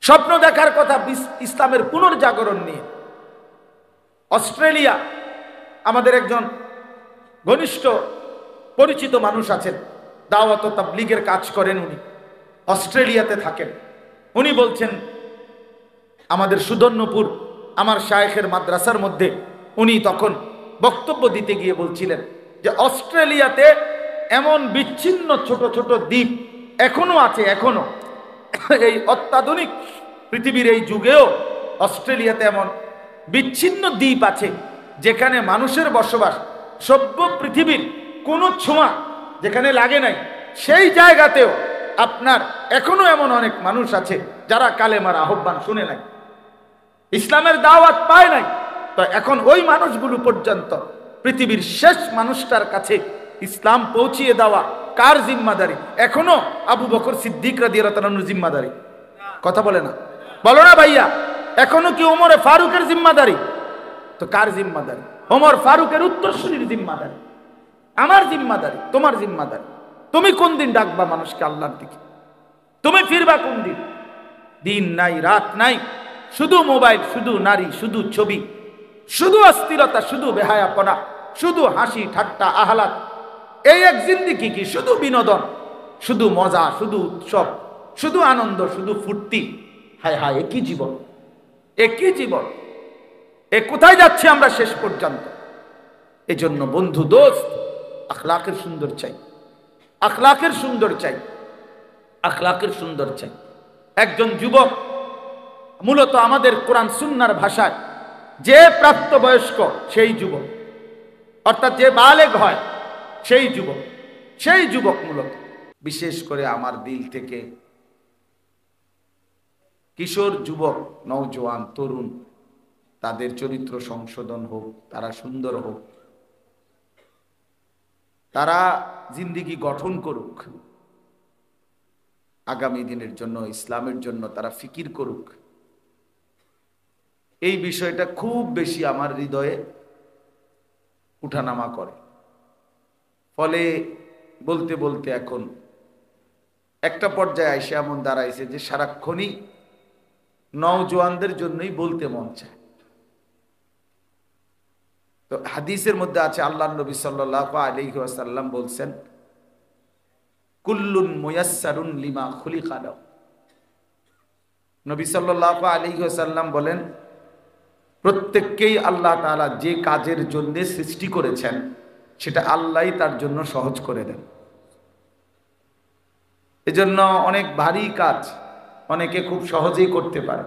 স্বপ্ন দেখার কথা ইসলামের পুনর্জাগরণ নিয়ে। অস্ট্রেলিয়া, আমাদের একজন ঘনিষ্ঠ পরিচিত মানুষ আছেন, দাওয়াত ও তাবলীগের কাজ করেন, উনি অস্ট্রেলিয়াতে থাকেন। উনি বলছেন আমাদের সুদর্ণপুর আমার শায়েখের মাদ্রাসার মধ্যে উনি তখন বক্তব্য দিতে গিয়ে বলছিলেন যে অস্ট্রেলিয়াতে এমন বিচ্ছিন্ন ছোট ছোট দ্বীপ এখনো আছে, এখনো এই অত্যাধুনিক পৃথিবীর এই যুগেও অস্ট্রেলিয়াতে এমন বিচ্ছিন্ন দ্বীপ আছে যেখানে মানুষের বসবাস সভ্য পৃথিবীর কোনো ছোঁয়া যেখানে লাগে নাই, সেই জায়গাতেও আপনার এখনো এমন অনেক মানুষ আছে যারা কালেমার আহ্বান শুনে নাই, ইসলামের দাওয়াত পায় নাই। তো এখন ওই মানুষগুলো পর্যন্ত পৃথিবীর শেষ মানুষটার কাছে ইসলাম পৌঁছিয়ে দেওয়া কার জিম্মাদারি? এখনো আবু বকর সিদ্দিক রাদিয়াল্লাহু তাআলার জিম্মাদারি। কথা বলে না, বলো না ভাইয়া, এখনো কি ওমরে ফারুকের জিম্মাদারি? তো কার জিম্মাদারি? ওমর ফারুকের উত্তরসূরির জিম্মাদারি, আমার জিম্মাদারি, তোমার জিম্মাদারি। তুমি কোন দিন ডাকবা মানুষকে আল্লাহর দিকে? তুমি ফিরবা কোন দিন? দিন নাই, রাত নাই, শুধু মোবাইল, শুধু নারী, শুধু ছবি, শুধু অস্থিরতা, শুধু বেহায়াপনা, শুধু হাসি ঠাট্টা আহ্লাদ। এই এক জিন্দেগি কি? শুধু বিনোদন, শুধু মজা, শুধু উৎসব, শুধু আনন্দ, শুধু ফুর্তি। হায় হায়, একই জীবন, একই জীবন। এ কোথায় যাচ্ছে আমরা শেষ পর্যন্ত? এজন্য বন্ধু, দোস্ত, আখলাকের সুন্দর চাই, আখলাকের সুন্দর চাই, আখলাকের সুন্দর চাই। একজন যুবক, মূলত আমাদের কোরআন সুন্নাহর ভাষায় যে প্রাপ্তবয়স্ক সেই যুবক, অর্থাৎ যে বালেগ হয় সেই যুবক, সেই যুবক মূলত। বিশেষ করে আমার দিল থেকে কিশোর যুবক, নওজোয়ান, তরুণ, তাদের চরিত্র সংশোধন হোক, তারা সুন্দর হোক, তারা জিন্দেগি গঠন করুক, আগামী দিনের জন্য, ইসলামের জন্য তারা ফিকির করুক। এই বিষয়টা খুব বেশি আমার হৃদয়ে উঠানামা করে। ফলে বলতে বলতে এখন একটা পর্যায়ে এসে এমন দাঁড়াইছে যে সারাক্ষণই নওজোয়ানদের জন্যই বলতে মন চায়। তো হাদিসের মধ্যে আছে, আল্লাহর নবী সাল্লাল্লাহু আলাইহি ওয়াসাল্লাম বলছেন, কুল্লুন মুয়াসসারুন লিমা খুলিকা লাহু। নবী সাল্লাল্লাহু আলাইহি ওয়াসাল্লাম বলেন, প্রত্যেককেই আল্লাহ তাআলা যে কাজের জন্য সৃষ্টি করেছেন সেটা আল্লাহই তার জন্য সহজ করে দেন। এজন্য অনেক ভারী কাজ অনেকে খুব সহজেই করতে পারে,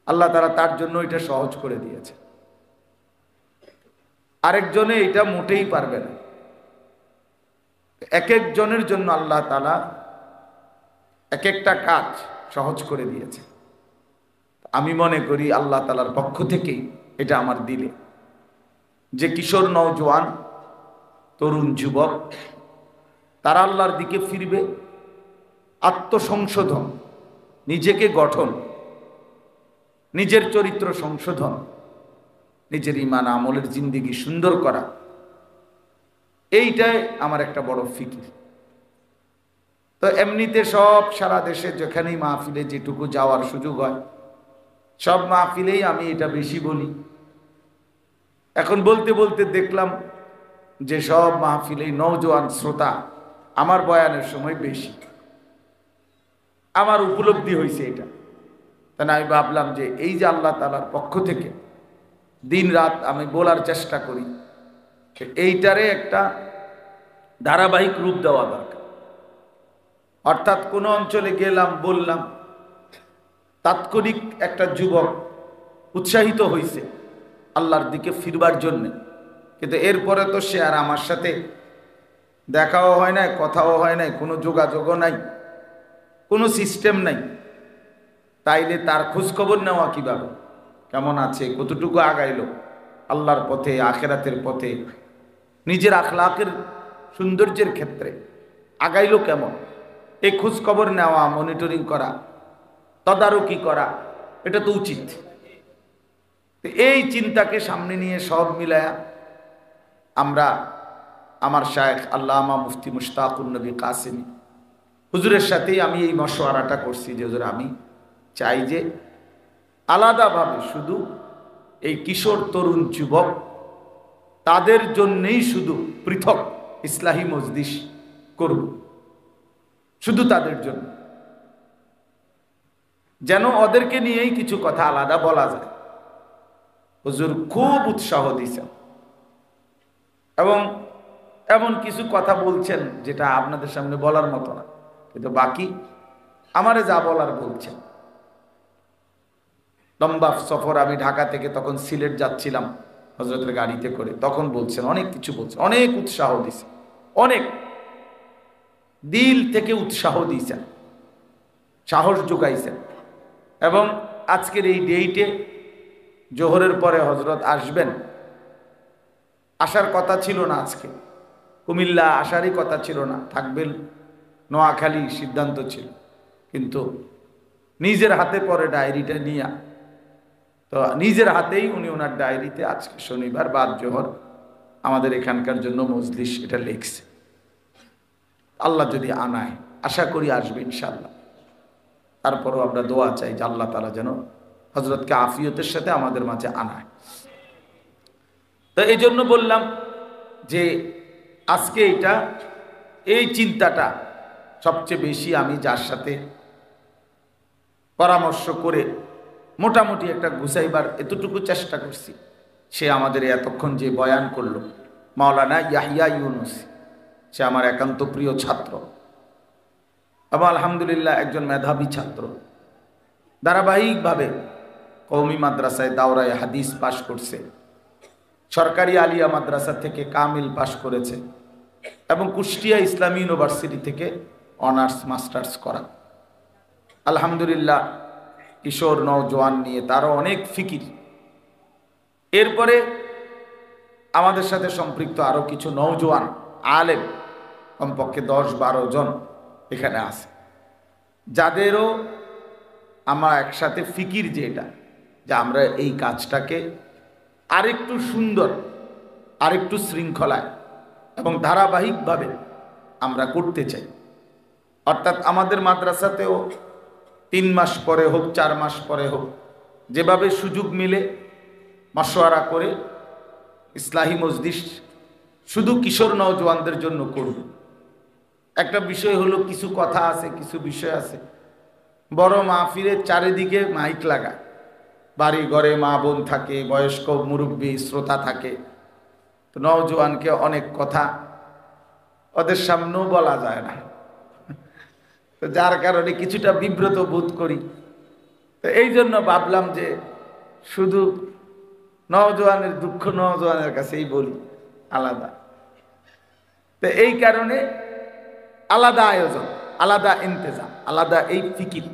আল্লাহ তাআলা তার জন্য এটা সহজ করে দিয়েছে। আরেকজনে এটা মোটেই পারবে না। এক একজনের জন্য আল্লাহ তাআলা এক একটা কাজ সহজ করে দিয়েছে। আমি মনে করি আল্লাহ তাআলার পক্ষ থেকেই এটা আমার দিলে, যে কিশোর, নওজোয়ান, তরুণ, যুবক তারা আল্লাহর দিকে ফিরবে, আত্মসংশোধন, নিজেকে গঠন, নিজের চরিত্র সংশোধন, নিজের ঈমান আমলের জিন্দেগি সুন্দর করা, এইটাই আমার একটা বড় ফিকির। তো এমনিতে সব সারা দেশে যেখানেই মাহফিলে যেটুকু যাওয়ার সুযোগ হয় সব মাহফিলেই আমি এটা বেশি বলি। এখন বলতে বলতে দেখলাম যে সব মাহফিলেই নওজোয়ান শ্রোতা আমার বয়ানের সময় বেশি। আমার উপলব্ধি হয়েছে এটা। তাই আমি ভাবলাম যে এই যে আল্লাহ তাআলার পক্ষ থেকে দিন রাত আমি বলার চেষ্টা করি, এইটারে একটা ধারাবাহিক রূপ দেওয়া দরকার। অর্থাৎ কোনো অঞ্চলে গেলাম, বললাম, তাৎক্ষণিক একটা যুবক উৎসাহিত হয়েছে আল্লাহর দিকে ফিরবার জন্যে, কিন্তু এরপরে তো সে আর আমার সাথে দেখাও হয় নাই, কথাও হয় নাই, কোনো যোগাযোগও নাই, কোনো সিস্টেম নাই। তাইলে তার খোঁজখবর নেওয়া কিভাবে? কেমন আছে, কতটুকু আগাইলো আল্লাহর পথে, আখেরাতের পথে, নিজের আখলাকের সৌন্দর্যের ক্ষেত্রে আগাইলো কেমন, এই খোঁজখবর নেওয়া, মনিটরিং করা, তদারকি করা, এটা তো উচিত। এই চিন্তাকে সামনে নিয়ে সব মিলায়া আমরা আমার শায়েখ আল্লামা মুফতি মুশতাকুন নবী কাসেমী হুজুরের সাথেই আমি এই মশওয়ারাটা করছি যে হুজুর আমি চাই যে আলাদাভাবে শুধু এই কিশোর তরুণ যুবক তাদের জন্যেই শুধু পৃথক ইসলাহি মজলিস করব, শুধু তাদের জন্য, যেন ওদেরকে নিয়েই কিছু কথা আলাদা বলা যায়। হুজুর খুব উৎসাহ দিয়েছেন এবং এমন কিছু কথা বলছেন যেটা আপনাদের সামনে বলার মতো না, কিন্তু বাকি আমারে যা বলার বলছেন। লম্বা সফর, আমি ঢাকা থেকে তখন সিলেট যাচ্ছিলাম হযরতের গাড়িতে করে, তখন বলছেন অনেক কিছু, বলছেন অনেক উৎসাহ দিয়েছেন, অনেক দিল থেকে উৎসাহ দিয়েছেন, সাহস যোগাইছেন। এবং আজকের এই ডেটে জোহরের পরে হযরত আসবেন, আসার কথা ছিল না, আজকে কুমিল্লা আসারই কথা ছিল না, থাকবেন নোয়াখালী সিদ্ধান্ত ছিল, কিন্তু নিজের হাতে পরে ডায়েরিটা নিয়ে, তো নিজের হাতেই উনি ওনার ডায়েরিতে আজকে শনিবার বাদ জোহর আমাদের এখানকার জন্য মজলিস এটা লিখছে। আল্লাহ যদি আনায়, আশা করি আসবে ইনশাআল্লাহ। তারপরও আমরা দোয়া চাই যে আল্লাহ তাআলা যেন হযরতকে আফিয়তের সাথে আমাদের মাঝে আনায়। তো এই জন্য বললাম যে আজকে এই চিন্তাটা সবচেয়ে বেশি আমি যার সাথে পরামর্শ করে মোটামুটি একটা গুছাইবার এতটুকু চেষ্টা করছি, সে আমাদের এতক্ষণ যে বয়ান করলো, মাওলানা ইয়াহিয়া ইউনুস, সে আমার একান্ত প্রিয় ছাত্র এবং আলহামদুলিল্লাহ একজন মেধাবী ছাত্র। ধারাবাহিকভাবে কওমি মাদ্রাসায় দাওরায়ে হাদিস পাশ করছে, সরকারি আলিয়া মাদ্রাসা থেকে কামিল পাশ করেছে এবং কুষ্টিয়া ইসলামী ইউনিভার্সিটি থেকে অনার্স মাস্টার্স করা। আলহামদুলিল্লাহ কিশোর নওজোয়ান নিয়ে তারও অনেক ফিকির। এরপরে আমাদের সাথে সম্পৃক্ত আরও কিছু নওজোয়ান আলেম, কমপক্ষে 10-12 জন এখানে আছে, যাদেরও আমরা একসাথে ফিকির যে এটা, যে আমরা এই কাজটাকে আরেকটু সুন্দর, আরেকটু শৃঙ্খলায় এবং ধারাবাহিকভাবে আমরা করতে চাই। অর্থাৎ আমাদের মাদ্রাসাতেও 3 মাস পরে হোক, 4 মাস পরে হোক, যেভাবে সুযোগ মিলে মাশওয়ারা করে ইসলাহি মজলিস শুধু কিশোর নওজোয়ানদের জন্য করব। একটা বিষয় হলো, কিছু কথা আছে, কিছু বিষয় আছে, বড় মাহফিলের চারিদিকে মাইক লাগায়, বাড়ি ঘরে মা বোন থাকে, বয়স্ক মুরব্বী শ্রোতা থাকে, তো নওজোয়ানকে অনেক কথা ওদের সামনেও বলা যায় না, তো যার কারণে কিছুটা বিব্রত বোধ করি। তো এই জন্য ভাবলাম যে শুধু নওজোয়ানের দুঃখ নওজোয়ানের কাছেই বলি, আলাদা। তো এই কারণে আলাদা আয়োজন, আলাদা ইন্তেজাম, আলাদা এই ফিকির।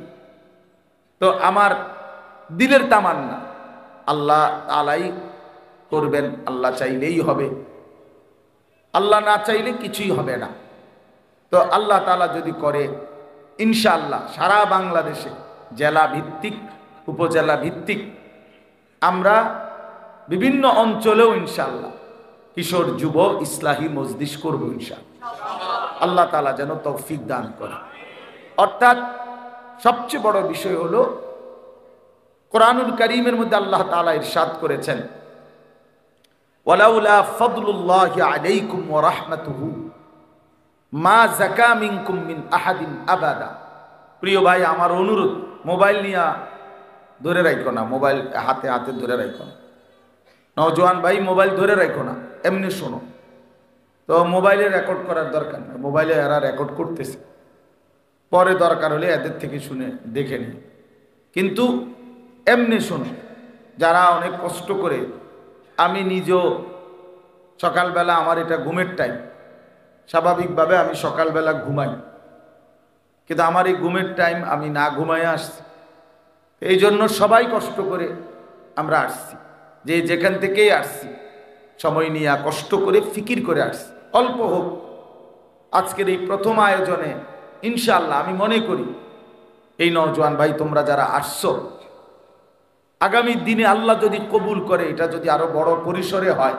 তো আমার দিলের তামান্না আল্লাহ তাআলাই করবেন, আল্লাহ চাইলেই হবে, আল্লাহ না চাইলে কিছুই হবে না। তো আল্লাহ তাআলা যদি করে, ইনশাআল্লাহ সারা বাংলাদেশে জেলা ভিত্তিক, উপজেলা ভিত্তিক, আমরা বিভিন্ন অঞ্চলেও ইনশাআল্লাহ কিশোর যুব ইসলাহি মজলিস করব ইনশাআল্লাহ। আল্লাহ তাআলা যেন তৌফিক দান করে। অর্থাৎ সবচেয়ে বড় বিষয় হলো, কোরআনুল কারীমের মধ্যে আল্লাহ তাআলা ইরশাদ করেছেন, ওয়ালাউলা ফাদলুল্লাহি আলাইকুম ওয়া রাহমাতুহু মা যাকা মিনকুম মিন আহাদিন আবাদা। প্রিয় ভাই, আমার অনুরোধ, মোবাইল নিয়ে ধরে রাখো না, মোবাইল হাতে হাতে ধরে রাখো না। নওজোয়ান ভাই, মোবাইল ধরে রাখো না, এমনি শোনো। তো মোবাইলে রেকর্ড করার দরকার নেই, মোবাইলে এরা রেকর্ড করতেছে, পরে দরকার হলে এদের থেকে শুনে দেখে নিই, কিন্তু এমনি শোনো। যারা অনেক কষ্ট করে, আমি নিজেও সকালবেলা, আমার এটা ঘুমের টাইম, স্বাভাবিকভাবে আমি সকালবেলা ঘুমাই, কিন্তু আমার এই ঘুমের টাইম আমি না ঘুমাই আসছি। এই জন্য সবাই কষ্ট করে আমরা আসছি, যে যেখান থেকেই আসছি সময় নিয়ে কষ্ট করে ফিকির করে আসছি, অল্প হোক। আজকের এই প্রথম আয়োজনে ইনশাআল্লাহ আমি মনে করি এই নওজোয়ান ভাই তোমরা যারা আসছো, আগামী দিনে আল্লাহ যদি কবুল করে, এটা যদি আরো বড় পরিসরে হয়,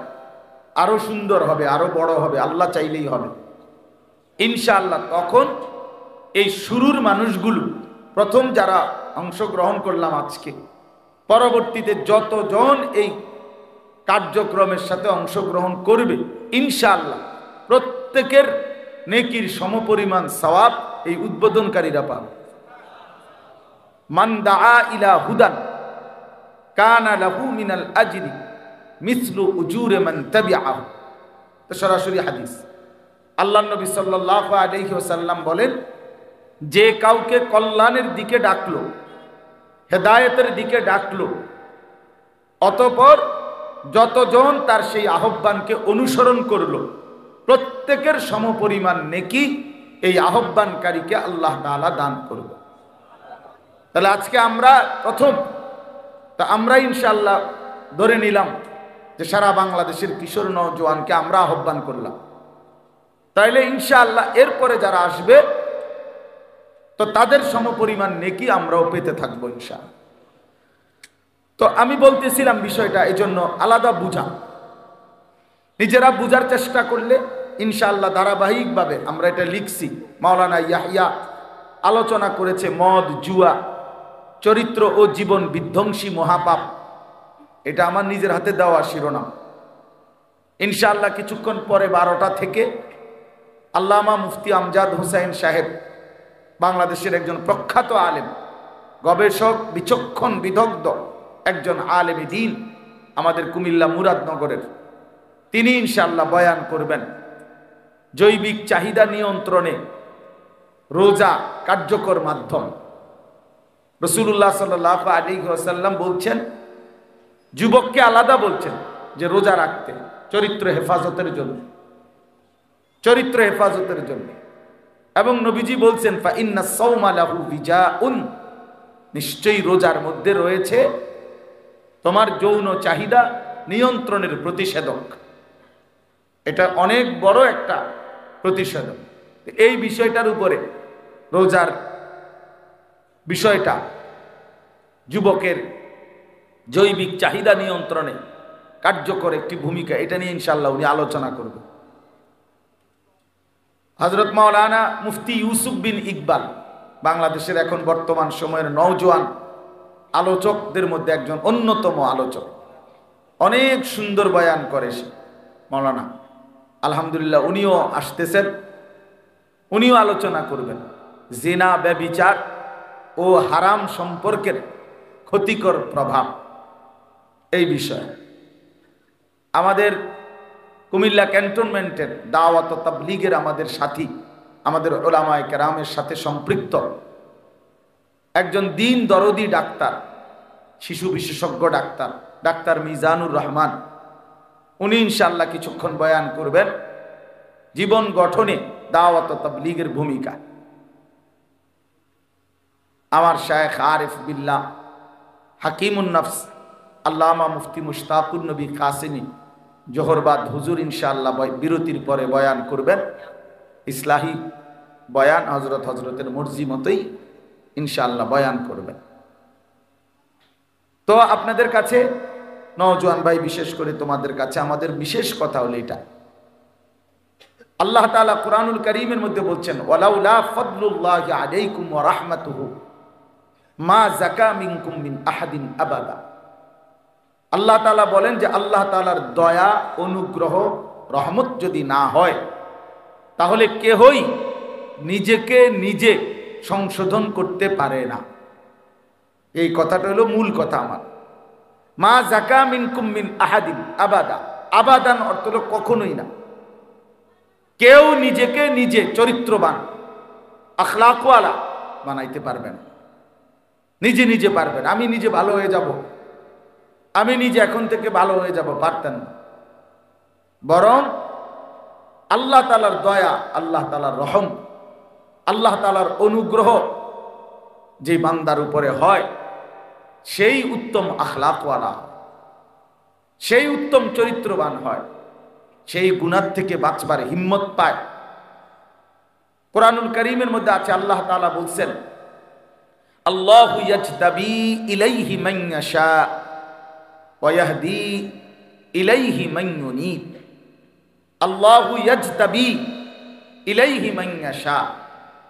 আরো সুন্দর হবে, আরো বড় হবে, আল্লাহ চাইলেই হবে ইনশাআল্লাহ। তখন এই শুরুর মানুষগুলো, প্রথম যারা অংশগ্রহণ করলাম আজকে, পরবর্তীতে যতজন এই কার্যক্রমের সাথে অংশগ্রহণ করবে ইনশাআল্লাহ প্রত্যেকের নেকির সমপরিমাণ সওয়াব এই উদ্বোধনকারীরা পাবে। মান দাআ ইলা হুদান কানা লাহু মিনাল আজরি মিসলু উজুরি মান তাবিআহু। তো সরাসরি হাদিস, আল্লাহর নবী সাল্লাল্লাহু আলাইহি ওয়াসাল্লাম বলেন, যে কাউকে কল্যাণের দিকে ডাকলো, হেদায়েতের দিকে ডাকলো, অতঃপর যতজন তার সেই আহ্বানকে অনুসরণ করলো, প্রত্যেকের সমপরিমাণ নেকি এই আহ্বানকারীকে আল্লাহ তাআলা দান করবে। তাহলে আজকে আমরা প্রথম, তা আমরা ইনশাআল্লাহ ধরে নিলাম যে সারা বাংলাদেশের কিশোর নওজোয়ানকে আমরা আহ্বান করলাম, তাইলে ইনশাআল্লাহ এরপরে যারা আসবে তো তাদের সমপরিমাণ নেকি আমরাও পেতে থাকবো ইনশাআল্লাহ। তো আমি বলতেছিলাম বিষয়টা এই জন্য আলাদা বুঝা, নিজেরা বুঝার চেষ্টা করলে ইনশাআল্লাহ ধারাবাহিকভাবে আমরা এটা লিখছি। মাওলানা ইয়াহইয়া আলোচনা করেছে মদ, জুয়া, চরিত্র ও জীবন বিধ্বংসী মহাপাপ। এটা আমার নিজের হাতে দেওয়া শিরোনাম। ইনশাআল্লাহ কিছুক্ষণ পরে 12টা থেকে আল্লামা মুফতি আমজাদ হুসাইন সাহেব, বাংলাদেশের একজন প্রখ্যাত আলেম, গবেষক, বিচক্ষণ, বিদগ্ধ একজন আলেমী দ্বীন, আমাদের কুমিল্লা মুরাদনগরের, তিনি ইনশাআল্লাহ বয়ান করবেন জৈবিক চাহিদা নিয়ন্ত্রণে রোজা কার্যকর মাধ্যম। রাসূলুল্লাহ সাল্লাল্লাহু আলাইহি ওয়াসাল্লাম বলছেন, যুবককে আলাদা বলছেন যে রোজা রাখতে, চরিত্র হেফাজতের জন্য, চরিত্র হেফাজতের জন্য। এবং নবীজি বলছেন ফা ইন্নাস সাওমা লাহু বিজাউন, নিশ্চয়ই রোজার মধ্যে রয়েছে তোমার যৌন চাহিদা নিয়ন্ত্রণের প্রতিষেধক। এটা অনেক বড় একটা প্রতিষেধক। এই বিষয়টার উপরে, রোজার বিষয়টা, যুবকের জৈবিক চাহিদা নিয়ন্ত্রণে কার্যকর একটি ভূমিকা, এটা নিয়ে ইনশাআল্লাহ উনি আলোচনা করবেন। হযরত মাওলানা মুফতি ইউসুফ বিন ইকবাল, বাংলাদেশের এখন বর্তমান সময়ের নওজোয়ান আলোচকদের মধ্যে একজন অন্যতম আলোচক, অনেক সুন্দর বয়ান করে সে মাওলানা, আলহামদুলিল্লাহ উনিও আসতেছেন, উনিও আলোচনা করবেন জিনা, ব্যভিচার ও হারাম সম্পর্কের ক্ষতিকর প্রভাব এই বিষয়ে। আমাদের কুমিল্লা ক্যান্টনমেন্টের দাওয়াত ও তাবলীগের আমাদের সাথী, আমাদের উলামায়ে কেরামের সাথে সম্পৃক্ত একজন দ্বীন দরদি ডাক্তার, শিশু বিশেষজ্ঞ ডাক্তার, ডাক্তার মিজানুর রহমান, উনি ইনশাআল্লাহ কিছুক্ষণ বয়ান করবেন জীবন গঠনে দাওয়াত ও তাবলীগের ভূমিকা। আমার শায়েখ আরিফ বিল্লাহ হাকিমুন নফস আল্লামা মুফতি মুশতাকুন নবী কাসিমি জোহরবাদ হুজুর ইনশাআল্লাহ বিরতির পরে বয়ান করবেন, ইসলাহি বয়ান, হজরতের মর্জি মতোই ইনশাআল্লাহ বয়ান করবেন। তো আপনাদের কাছে নওজোয়ান ভাই, বিশেষ করে তোমাদের কাছে আমাদের বিশেষ কথা হলো এটা, আল্লাহ তাআলা কুরআনুল কারীমের মধ্যে বলছেন ওয়ালাউলা ফাদলুল্লাহি আলাইকুম ওয়া রাহমাতুহু মা যাকা মিনকুম মিন আহাদিন আবাদা। আল্লাহ তাআলা বলেন যে আল্লাহ তাআলার দয়া, অনুগ্রহ, রহমত যদি না হয় তাহলে কেহই নিজেকে নিজে সংশোধন করতে পারে না। এই কথাটা হলো মূল কথা আমার। মা যাকা মিনকুম মিন আহাদিন আবাদা, আবাদান অর্থ হলো কখনোই না। কেউ নিজেকে নিজে চরিত্রবান, আখলাকওয়ালা বানাইতে পারবে না, নিজে নিজে পারবেন। আমি নিজে ভালো হয়ে যাব, আমি নিজে এখন থেকে ভালো হয়ে যাব, পারতেন না। বরং আল্লাহ তাআলার দয়া, আল্লাহ তাআলার রহম, আল্লাহ তাআলার অনুগ্রহ যে বান্দার উপরে হয় সেই উত্তম আখলাকওয়ালা, সেই উত্তম চরিত্রবান হয়, সেই গুনাহ থেকে বাঁচবার হিম্মত পায়। কুরআনুল কারীমের মধ্যে আছে আল্লাহ তাআলা বলছেন আল্লাহু ইয়াজতাবি ইলাইহি মান ইয়াশা ওয়া ইয়াহদি ইলাইহি মান ইউনীব। আল্লাহু ইয়াজতাবি ইলাইহি মান ইয়াশা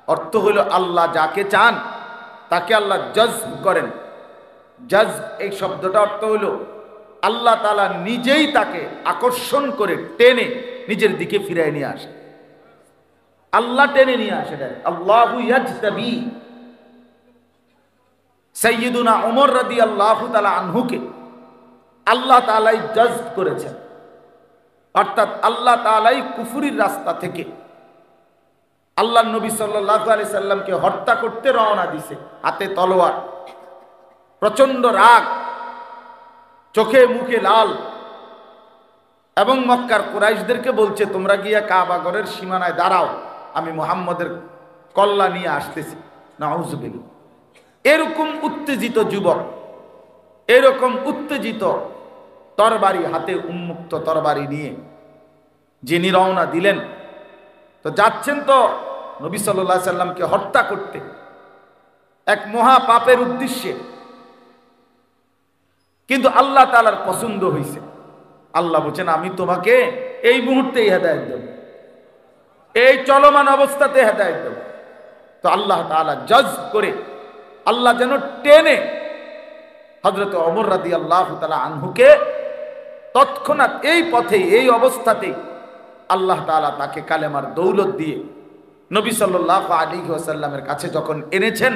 অর্থ হলো আল্লাহ যাকে চান তাকে আল্লাহ জজ্ব করেন। জজ্ব এই শব্দটা অর্থ হলো আল্লাহ তাআলা নিজেই তাকে আকর্ষণ করে টেনে নিজের দিকে ফিরিয়ে নিয়ে আসে। আল্লাহ টেনে নিয়ে আসে। আল্লাহু ইয়াজতাবি। সাইয়্যিদুনা ওমর রাদিয়াল্লাহু তাআলা আনহুকে আল্লাহ তাআলাই জজ্ব করেছেন, অর্থাৎ আল্লাহ তাআলাই কুফরির রাস্তা থেকে আল্লাহ নবী সাল্লাল্লাহু আলাইহি সাল্লামকে হত্যা করতে রওনা দিছে, হাতে তলোয়ার, প্রচন্ড রাগ, চোখে মুখে লাল, এবং মক্কার কুরাইশদেরকে বলছে তোমরা গিয়া কাবা ঘরের সীমানায় দাঁড়াও, আমি মুহাম্মদের কল্লা নিয়ে আসতেছি। নাউজুবিল্লাহ। এরকম উত্তেজিত যুবক, এরকম উত্তেজিত তরবারি হাতে, উন্মুক্ত তরবারি নিয়ে যিনি রওনা দিলেন, তো যাচ্ছেন তো নবী সাল্লাল্লাহু আলাইহি সাল্লামকে হত্যা করতে, এক মহা পাপের উদ্দেশ্যে। কিন্তু আল্লাহ তাআলার পছন্দ হয়েছে। আল্লাহ বলছেন আমি তোমাকে এই মুহূর্তেই হেদায়েত দেব, এই চলমান অবস্থাতে হেদায়েত দেব। তো আল্লাহ তাআলা জজ্ব করে আল্লাহ যেন টেনে হযরত ওমর রাদিয়াল্লাহু তাআলা আনহুকে তৎক্ষণাৎ এই পথে, এই অবস্থাতে আল্লাহ তাআলা তাকে কালেমার দৌলত দিয়ে নবী সাল্লাল্লাহু আলাইহি ওয়াসাল্লামের কাছে যখন এনেছেন,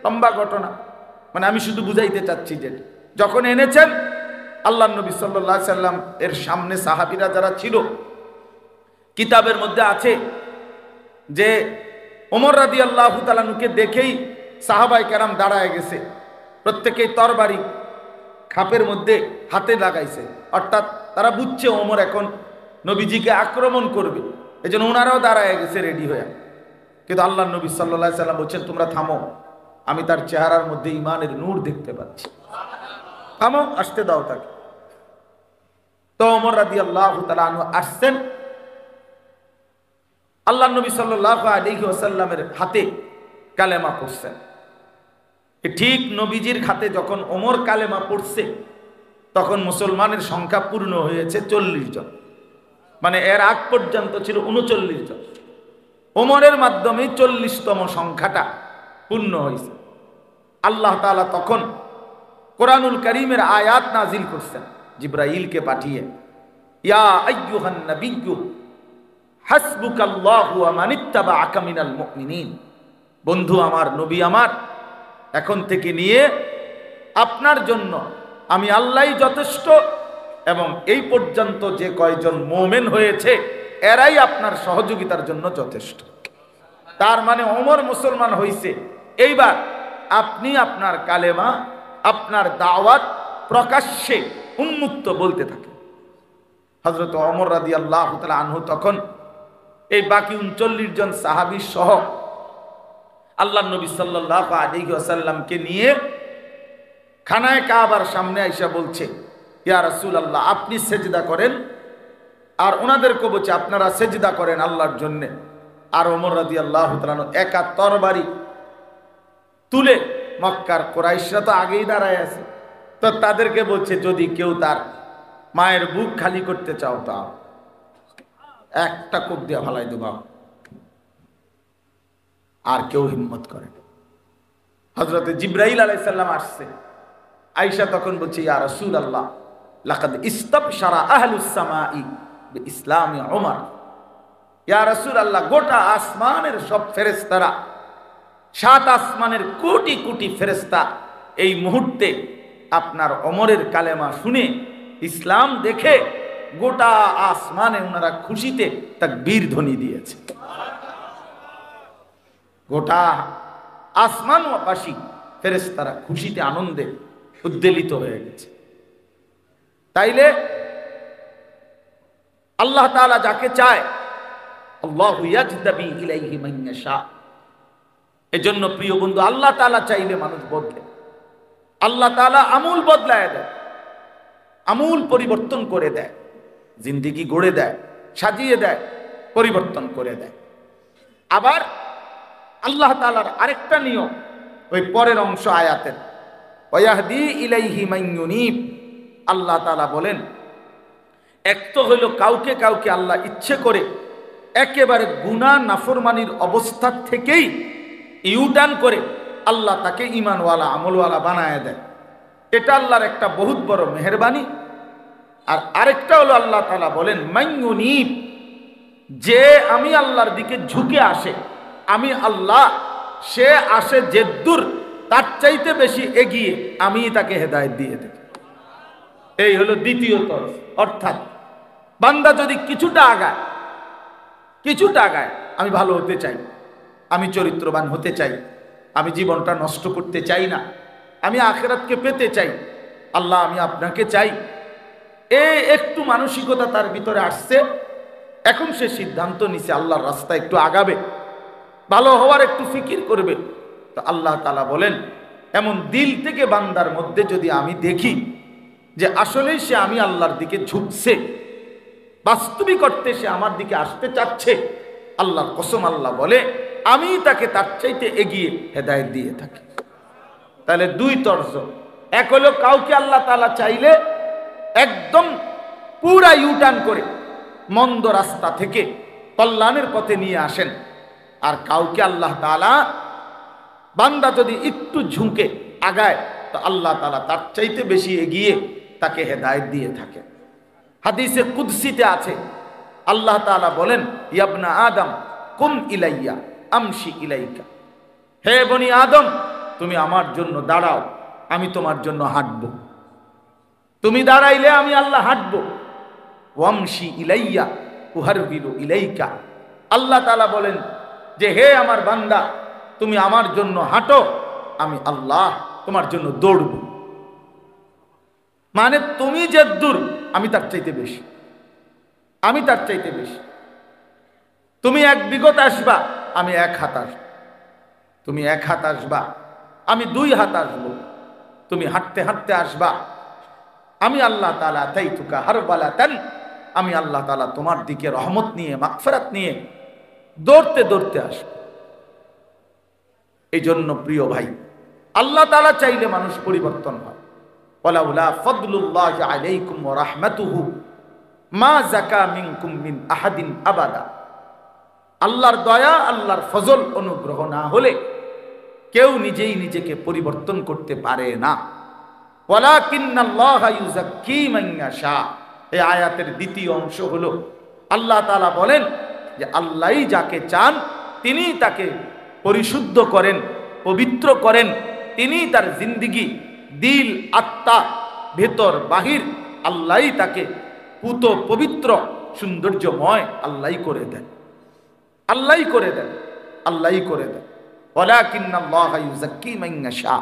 লম্বা ঘটনা, মানে আমি শুধু বুঝাইতে চাচ্ছি যে যখন এনেছেন আল্লাহ নবী সাল্লাল্লাহু আলাইহি সাল্লাম এর সামনে সাহাবীরা যারা ছিল, কিতাবের মধ্যে আছে যে ওমর রাদিয়াল্লাহু তাআলা আনহুকে দেখেই সাহাবায়ে কেরাম দাঁড়ায় গেছে, প্রত্যেকেই তরবারি খাপের মধ্যে হাতে লাগাইছে, অর্থাৎ তারা বুঝছে ওমর এখন নবীজিকে আক্রমণ করবে, এজন্য ওনারাও দাঁড়ায় গেছে রেডি হয়ে। কিন্তু আল্লাহ নবী সাল্লাল্লাহু আলাইহি সাল্লাম বলছেন তোমরা থামো, আমি তার চেহারার মধ্যে ঈমানের নূর দেখতে পাচ্ছি, থামো, আসতে দাও তাকে। তো ওমর রাদিয়াল্লাহু তাআলা আনহু আসছেন, আল্লাহ নবী সাল্লাল্লাহু আলাইহি ওয়াসাল্লামের হাতে কালেমা পড়ছেন। ঠিক নবীজির হাতে যখন ওমর কালেমা পড়ছে, তখন মুসলমানের সংখ্যা পূর্ণ হয়েছে 40 জন, মানে এর আগ পর্যন্ত ছিল 39 জন। ওমরের মাধ্যমে 40তম সংখ্যাটা পূর্ণ হয়েছে। আল্লাহ তাআলা তখন কোরআনুল কারীমের আয়াত নাজিল করছেন জিবরাইলকে পাঠিয়ে, ইয়া আইয়ুহান নাবিয়্যু হাসবুকাল্লাহু ওয়া মানিত্তাবাআকা মিনাল মুমিনিন। বন্ধু আমার, নবী আমার, এখন থেকে নিয়ে আপনার জন্য আমি আল্লাহই যথেষ্ট, এবং এই পর্যন্ত যে কয়জন মুমিন হয়েছে এরাই আপনার সহযোগিতার জন্য যথেষ্ট। তার মানে ওমর মুসলমান হইছে, এইবার আপনি আপনার কালেমা, আপনার দাওয়াত প্রকাশ্যে উন্মুক্ত বলতে থাকেন। হযরত ওমর রাদিয়াল্লাহু তাআলা আনহু তখন এই বাকি 39 জন সাহাবী সহ আল্লাহ নবী সাল্লাল্লাহু আলাইহি ওয়াসাল্লামকে নিয়ে খানায়ে কাবার সামনে আইসা বলছে, ইয়া রাসূলুল্লাহ আপনি সেজদা করেন, আর ওনাদেরকে বলছে আপনারা সেজদা করেন আল্লাহর জন্য। আর ওমর রাদিয়াল্লাহু তাআলা একা তরবারি তুলে, মক্কার কুরাইশরা তো আগেই দাঁড়ায় আছে, তো তাদেরকে বলছে যদি কেউ তার মায়ের বুক খালি করতে চাও তা একটা কোপ দিয়ে ফালাই দেবা। আর কেউ হিম্মত করে না। হযরত জিবরাইল আলাইহিস সালাম আসছে, আয়েশা তখন বলছে ইয়া রাসূলুল্লাহ লাকাদ ইস্তাবশারা আহলুস সামাই বিইসলামি ওমর। ইয়া রাসূলুল্লাহ গোটা আসমানের সব ফেরেশতারা, 7 আসমানের কোটি কোটি ফেরেশতা এই মুহূর্তে আপনার ওমরের কালেমা শুনে, ইসলাম দেখে গোটা আসমানে ওনারা খুশিতে তাকবীর ধ্বনি দিয়েছে। গোটা আসমানবাসী ফেরেশতারা খুশিতে আনন্দে উদ্বেলিত হয়ে গেছে। তাইলে আল্লাহ তাআলা যাকে চায় আল্লাহু ইয়াজতাবি ইলাইহি মান ইয়াশা। এজন্য প্রিয় বন্ধু, আল্লাহ তাআলা চাইলে মানুষ বদলে, আল্লাহ তাআলা আমূল বদলায় দেয়, আমূল পরিবর্তন করে দেয়, জিন্দেগি গড়ে দেয়, সাজিয়ে দেয়, পরিবর্তন করে দেয়। আবার আল্লাহ তাআলার আরেকটা নিয়ম ওই পরের অংশ আয়াতের, ওয়াহদি ইলাইহি মান ইউনিব। আল্লাহ তাআলা বলেন, এক তো হইল কাউকে কাউকে আল্লাহ ইচ্ছে করে একেবারে গুনাহ নাফরমানির অবস্থা থেকেই ইউটার্ন করে আল্লাহ তাকে ঈমানওয়ালা আমলওয়ালা বানায় দেয়। এটা আল্লাহর একটা বহুত বড় মেহেরবানি। আর আরেকটা হলো আল্লাহ তাআলা বলেন মাইয়ুনিব, যে আমি আল্লাহর দিকে ঝুঁকে আসে, আমি আল্লাহ সে আসে যেদ্দুর, তার চাইতে বেশি এগিয়ে আমি তাকে হেদায়েত দিয়ে দেব। এই হলো দ্বিতীয় তরফ। অর্থাৎ বান্দা যদি কিছুটা আগায়, আমি ভালো হতে চাই, আমি চরিত্রবান হতে চাই, আমি জীবনটা নষ্ট করতে চাই না, আমি আখিরাতকে পেতে চাই, আল্লাহ আমি আপনাকে চাই, এই একটু মানসিকতা তার ভিতরে আসছে। এখন সে সিদ্ধান্ত নিছে আল্লাহর রাস্তায় একটু আগাবে, ভালো হওয়ার একটু ফিকির করবে। তো আল্লাহ তাআলা বলেন এমন দিল থেকে বান্দার মধ্যে যদি আমি দেখি যে আসলেই সে আমি আল্লাহর দিকে ঝুঁকছে, বাস্তবিক অর্থে সে আমার দিকে আসতে চাচ্ছে, আল্লাহর কসম আল্লাহ বলে আমি তাকে তার চাইতে এগিয়ে হেদায়েত দিয়ে থাকি। তাহলে দুই তর্জ। এক হলো কাউকে আল্লাহ তাআলা চাইলে একদম পুরা ইউটার্ন করে মন্দ রাস্তা থেকে কল্যাণের পথে নিয়ে আসেন। আর কাউকে আল্লাহ তাআলা, বান্দা যদি একটু ঝুঁকে আগায়, তো আল্লাহ তাআলা তার চাইতে বেশি এগিয়ে তাকে হেদায়েত দিয়ে থাকে। হাদিসে কুদসিতে আছে আল্লাহ তাআলা বলেন ইয়াবনা আদম কুম ইলাইয়া আমশি ইলাইকা, হে বনি আদম তুমি আমার জন্য দাঁড়াও, আমি তোমার জন্য হাঁটবো। তুমি দাঁড়াইলে আমি আল্লাহ হাঁটবো। ওয়ামশি ইলাইয়া উহারবিলু ইলাইকা, আল্লাহ তাআলা বলেন যে হে আমার বান্দা তুমি আমার জন্য হাঁটো, আমি আল্লাহ তোমার জন্য দৌড়ব। মানে তুমি যে দূর আমি তার চাইতে বেশি, আমি তার চাইতে বেশি। তুমি 1 বিঘত আসবা, আমি 1 হাত আসবো। তুমি 1 হাত আসবা, আমি 2 হাত আসবো। তুমি হাঁটতে হাঁটতে আসবা, আমি আল্লাহ তাআলা তাইতুকা হারবালাতান, আমি আল্লাহ তাআলা তোমার দিকে রহমত নিয়ে মাগফিরাত নিয়ে দৌড়তে দৌড়তে আসবো। এই জন্য প্রিয় ভাই, আল্লাহ তাআলা চাইলে মানুষ পরিবর্তন হয়। ওয়ালাউলা ফাদলুল্লাহি আলাইকুম ওয়া রাহমাতুহু মা যাকা মিনকুম মিন আহাদিন আবাদা। আল্লাহর দয়া, আল্লাহর ফজল, অনুগ্রহ না হলে কেউ নিজেই নিজেকে পরিবর্তন করতে পারে না। ওয়ালাকিন্নাল্লাহা ইউযাক্কি মান ইয়াশা। এই আয়াতের দ্বিতীয় অংশ হলো আল্লাহ তাআলা বলেন যে আল্লাহই যাকে চান তিনি তাকে পরিশুদ্ধ করেন, পবিত্র করেন। তিনি তার জিন্দেগি, দিল, আত্মা, ভেতর বাহির আল্লাহই তাকে পুত পবিত্র সৌন্দর্যময় আল্লাহই করে দেন, আল্লাহই করে দেন, আল্লাহই করে দেন। ওয়ালাকিন্নাল্লাহা ইউযাক্কি মান ইয়াশা।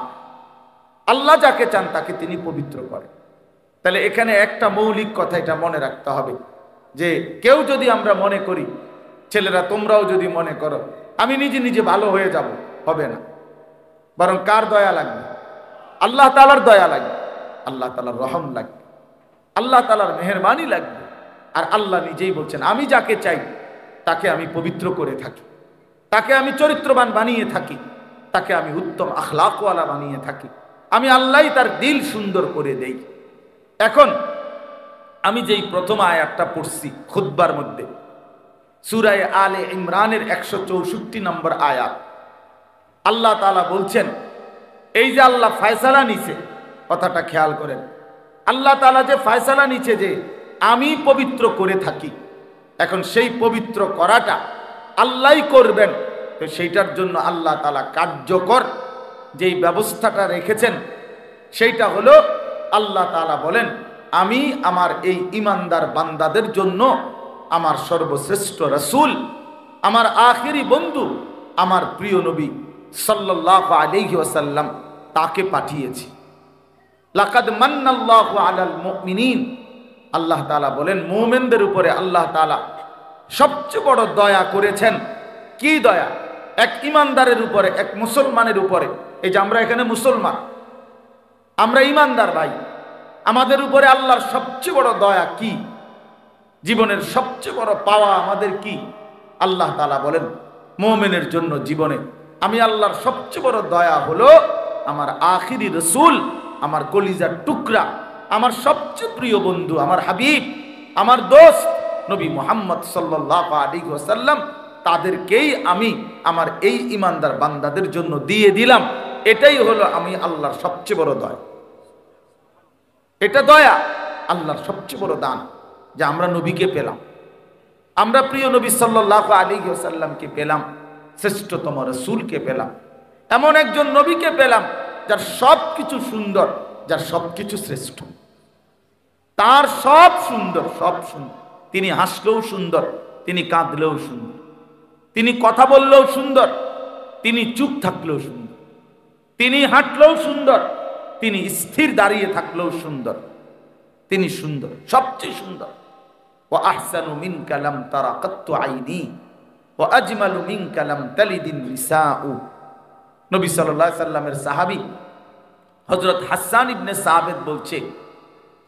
আল্লাহ যাকে চান তাকে তিনি পবিত্র করেন। তাহলে এখানে একটা মৌলিক কথা এটা মনে রাখতে হবে যে কেউ যদি আমরা মনে করি, ছেলেরা তোমরাও যদি মনে করো আমি নিজে নিজে ভালো হয়ে যাব, হবে না। বরং কার দয়া লাগবে? আল্লাহ তাআলার দয়া লাগবে, আল্লাহ তাআলার রহম লাগবে, আল্লাহ তাআলার মেহেরবানি লাগবে। আর আল্লাহ নিজেই বলছেন আমি যাকে চাই তাকে আমি পবিত্র করে থাকি, তাকে আমি চরিত্রবান বানিয়ে থাকি, তাকে আমি উত্তম আখলাকওয়ালা বানিয়ে থাকি। আমি আল্লাহই তার দিল সুন্দর করে দেই। এখন আমি যেই প্রথম আয়াতটা পড়ছি খুতবার মধ্যে, সূরা আলে ইমরানের 164 নম্বর আয়াত, আল্লাহ তাআলা বলছেন এই যে আল্লাহ ফয়সালা নিছে, কথাটা খেয়াল করেন, আল্লাহ তাআলা যে ফয়সালা নিছে যে আমি পবিত্র করে থাকি, এখন সেই পবিত্র করাটা আল্লাহই করবেন। তো সেইটার জন্য আল্লাহ তাআলা কার্যকর যেই ব্যবস্থাটা রেখেছেন সেইটা হলো আল্লাহ তাআলা বলেন আমি আমার এই ঈমানদার বান্দাদের জন্য আমার সর্বশ্রেষ্ঠ রাসূল, আমার আখেরি বন্ধু, আমার প্রিয় নবী সাল্লাল্লাহু আলাইহি ওয়াসাল্লাম তাকে পাঠিয়েছি। লাকাদ মান্নাল্লাহু আলাল মুমিনিন, আল্লাহ তাআলা বলেন মুমিনদের উপরে আল্লাহ তাআলা সবচেয়ে বড় দয়া করেছেন। কি দয়া? এক ঈমানদারের উপরে, এক মুসলমানের উপরে। এই যে আমরা এখানে মুসলমান, আমরা ঈমানদার ভাই, আমাদের উপরে আল্লাহর সবচেয়ে বড় দয়া কি? জীবনের সবচেয়ে বড় পাওয়া আমাদের কি? আল্লাহ তাআলা বলেন মুমিনের জন্য জীবনে আমি আল্লাহর সবচেয়ে বড় দয়া হলো আমার আখিরি রাসূল, আমার কলিজার টুকরা, আমার সবচেয়ে প্রিয় বন্ধু, আমার হাবিব, আমার দোস্ত নবী মুহাম্মদ সাল্লাল্লাহু আলাইহি ওয়াসাল্লাম, তাদেরকেই আমি আমার এই ঈমানদার বান্দাদের জন্য দিয়ে দিলাম। এটাই হলো আমি আল্লাহর সবচেয়ে বড় দয়া। এটা দয়া, আল্লাহর সবচেয়ে বড় দান যে আমরা নবীকে পেলাম, আমরা প্রিয় নবী সাল্লাল্লাহু আলাইহি ওয়াসাল্লামকে পেলাম, শ্রেষ্ঠতম রাসূলকে পেলাম, এমন একজন নবীকে পেলাম যার সব কিছু সুন্দর, যার সব কিছু শ্রেষ্ঠ, তার সব সুন্দর, সব সুন্দর। তিনি হাসলেও সুন্দর, তিনি কাঁদলেও সুন্দর, তিনি কথা বললেও সুন্দর, তিনি চুপ থাকলেও সুন্দর, তিনি হাঁটলেও সুন্দর, তিনি স্থির দাঁড়িয়ে থাকলেও সুন্দর, তিনি সুন্দর, সবচেয়ে সুন্দর। ওয়া আহসানু মিনকা লাম তারা কাত্তু আইনি ওয়া আজমালু মিনকা লাম তালিদিন নিসাউ। নবী সাল্লাল্লাহু আলাইহি সাল্লামের সাহাবী হযরত হাসান ইবনে সাবিত বলছে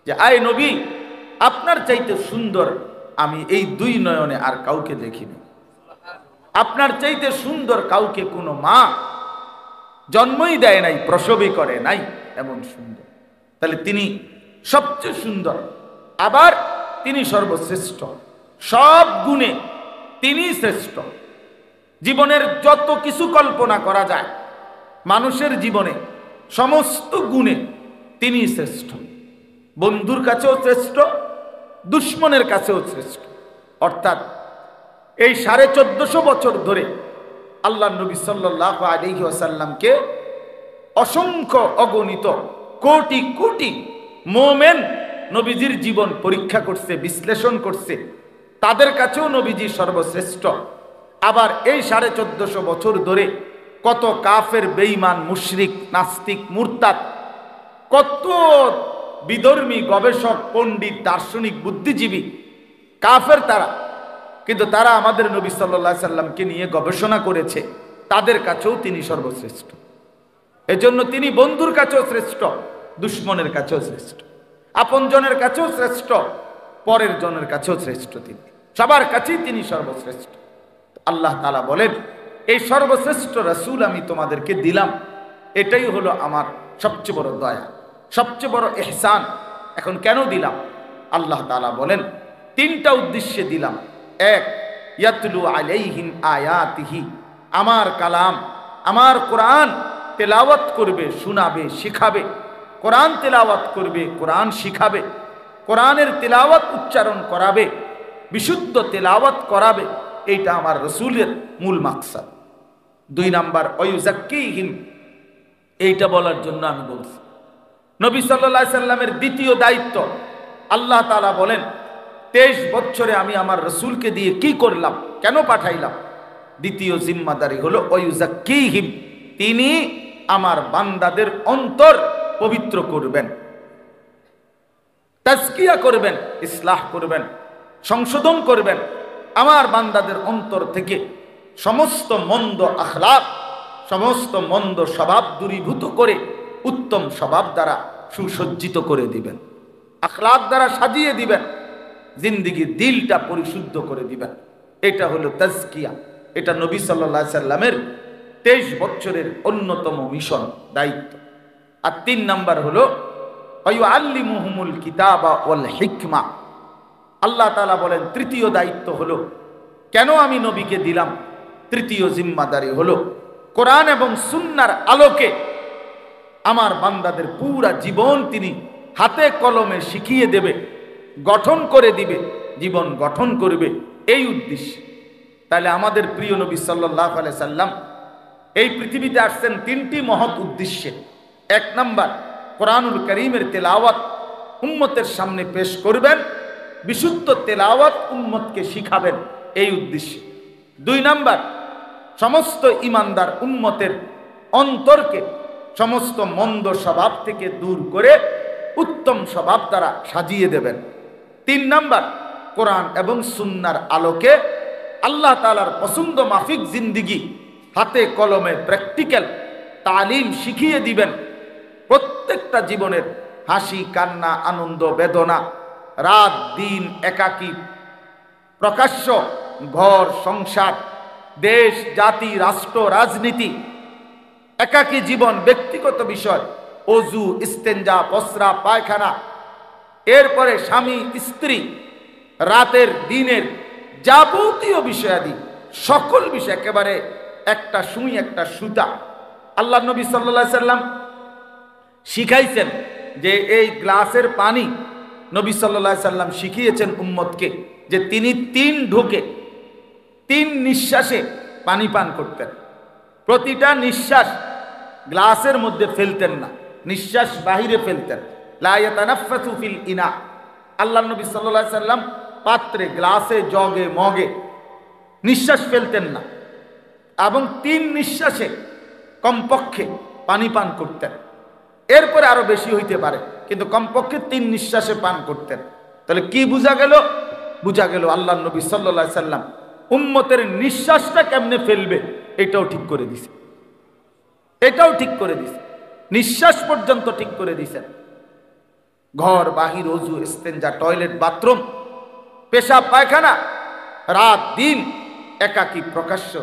যে আয় নবী, আপনার চাইতে সুন্দর আমি এই দুই নয়নে আর কাউকে দেখিনি। আপনার চাইতে সুন্দর কাউকে কোনো মা জন্মই দেয় নাই, প্রসবই করে নাই, এমন সুন্দর। তাহলে তিনি সবচেয়ে সুন্দর, আবার তিনি সর্বশ্রেষ্ঠ, সব গুণে তিনি শ্রেষ্ঠ। জীবনের যত কিছু কল্পনা করা যায় মানুষের জীবনে, সমস্ত গুণে তিনি শ্রেষ্ঠ। বন্ধুর কাছেও শ্রেষ্ঠ, দুশ্মনের কাছেও শ্রেষ্ঠ। অর্থাৎ এই 1450 বছর ধরে আল্লাহ নবী সাল্লাল্লাহু আলাইহি ওয়াসাল্লামকে অসংখ্য অগণিত কোটি কোটি মুমিন নবীজির জীবন পরীক্ষা করছে, বিশ্লেষণ করছে, তাদের কাছেও নবীজি সর্বশ্রেষ্ঠ। আবার এই 1450 বছর ধরে কত কাফের, বেঈমান, মুশরিক, নাস্তিক, মুরতাদ, কত বিধর্মী, গবেষক, পণ্ডিত, দার্শনিক, বুদ্ধিজীবী কাফের তারা, কিন্তু তারা আমাদের নবী সাল্লাল্লাহু আলাইহি সাল্লামকে নিয়ে গবেষণা করেছে, তাদের কাছেও তিনি সর্বশ্রেষ্ঠ। এজন্য তিনি বন্ধুর কাছেও শ্রেষ্ঠ, দুশ্মনের কাছেও শ্রেষ্ঠ, আপনজনের কাছেও শ্রেষ্ঠ, পরের জনের কাছেও শ্রেষ্ঠ। তিনি সবার কাছেই তিনি সর্বশ্রেষ্ঠ। আল্লাহ তাআলা বলেন এই সর্বশ্রেষ্ঠ রাসূল আমি তোমাদেরকে দিলাম, এটাই হলো আমার সবচেয়ে বড় দয়া, সবচেয়ে বড় ইহসান। এখন কেন দিলাম? আল্লাহ তাআলা বলেন তিনটা উদ্দেশ্যে দিলাম। এক, ইয়াতলু আলাইহিম আয়াতিহি, আমার কালাম, আমার কোরআন তেলাওয়াত করবে, শোনাবে, শিখাবে। কোরআন তেলাওয়াত করবে, কোরআন শিখাবে, কোরআনের তেলাওয়াত উচ্চারণ করাবে, বিশুদ্ধ তেলাওয়াত করাবে। এইটা আমার রাসূলের মূল মাকসাদ। 2 নাম্বার, ওয়ায়ুযাক্কিহিম, এইটা বলার জন্য আমি বলছি। নবী সাল্লাল্লাহু আলাইহি সাল্লামের দ্বিতীয় দায়িত্ব, আল্লাহ তাআলা বলেন 23 বছরে আমি আমার রাসূলকে দিয়ে কি করলাম, কেন পাঠাইলাম? দ্বিতীয় জিম্মাদারি হলো ওয়ায়ুযাক্কিহিম, তিনি আমার বান্দাদের অন্তর পবিত্র করবেন, তাজকিয়া করবেন, ইসলাহ করবেন, সংশোধন করবেন। আমার বান্দাদের অন্তর থেকে সমস্ত মন্দ আখলাক, সমস্ত মন্দ স্বভাব দূরীভূত করে উত্তম স্বভাব দ্বারা সুসজ্জিত করে দিবেন, আখলাক দ্বারা সাজিয়ে দিবেন, জিন্দেগির দিলটা পরিশুদ্ধ করে দিবেন। এটা হলো তাজকিয়া। এটা নবী সাল্লাল্লাহু আলাইহি সাল্লামের 23 বছরের অন্যতম মিশন, দায়িত্ব। আর 3 নাম্বার হলো ওয়ায়ুআল্লিমুহুমুল কিতাবা ওয়াল হিকমা। আল্লাহ তাআলা বলেন তৃতীয় দায়িত্ব হলো, কেন আমি নবীকে দিলাম? তৃতীয় জিম্মাদারি হলো কোরআন এবং সুন্নাহর আলোকে আমার বান্দাদের পুরা জীবন তিনি হাতে কলমে শিখিয়ে দেবে, গঠন করে দিবে, জীবন গঠন করবে, এই উদ্দেশ্যে। তাহলে আমাদের প্রিয় নবী সাল্লাল্লাহু আলাইহি সাল্লাম এই পৃথিবীতে আসছেন 3টি মহৎ উদ্দেশ্যে। 1 নাম্বার, কোরআনুল কারীমের তেলাওয়াত উম্মতের সামনে পেশ করবেন, বিশুদ্ধ তেলাওয়াত উম্মতকে শিখাবেন, এই উদ্দেশ্যে। 2 নাম্বার, সমস্ত ঈমানদার উম্মতের অন্তরকে সমস্ত মন্দ স্বভাব থেকে দূর করে উত্তম স্বভাব দ্বারা সাজিয়ে দেবেন। 3 নাম্বার, কোরআন এবং সুন্নাহর আলোকে আল্লাহ তাআলার পছন্দ মাফিক জিন্দেগি হাতে কলমে প্র্যাকটিক্যাল তালিম শিখিয়ে দিবেন। প্রত্যেকটা জীবনের হাসি, কান্না, আনন্দ, বেদনা, রাত দিন, একাকী, প্রকাশ্য, ঘর সংসার, দেশ জাতি, রাষ্ট্র, রাজনীতি, একাকী জীবন, ব্যক্তিগত বিষয়, ওযু, ইস্তেঞ্জা, প্রস্রাব, পায়খানা, এরপরে স্বামী স্ত্রী, রাতের দিনের যাবতীয় বিষয়াদি, সকল বিষয়, একেবারে একটা সুই একটা সুতা, আল্লাহ নবী সাল্লাল্লাহু আলাইহি সাল্লাম শিখাইছেন যে এই গ্লাসের পানি, নবী সাল্লাল্লাহু আলাইহি সাল্লাম শিখিয়েছেন উম্মতকে যে তিনি 3 ঢোকে 3 নিঃশ্বাসে পানি পান করতেন। প্রতিটা নিঃশ্বাস গ্লাসের মধ্যে ফেলতেন না, নিঃশ্বাস বাহিরে ফেলতেন। লা ইয়াতানাফাসু ফিল ইনা, আল্লাহ নবী সাল্লাল্লাহু আলাইহি সাল্লাম পাত্রে, গ্লাসে, জগে, মগে নিঃশ্বাস ফেলতেন না এবং 3 নিঃশ্বাসে কমপক্ষে পানি পান করতেন। এরপরে আরো বেশি হইতে পারে, কিন্তু কমপক্ষে 3 নিঃশ্বাসে পান করতেন। তাহলে কি বোঝা গেল? বোঝা গেল আল্লাহ নবী সাল্লাল্লাহু আলাইহি সাল্লাম উম্মতের নিঃশ্বাসটা কেমনে ফেলবে এটাও ঠিক করে দিছে, এটাও ঠিক করে দিছে, নিঃশ্বাস পর্যন্ত ঠিক করে দিছেন। ঘর বাহির, ওযু, ইস্তেঞ্জা, টয়লেট, বাথরুম, পেশাব, পায়খানা, রাত দিন একাকী প্রকাশ্য,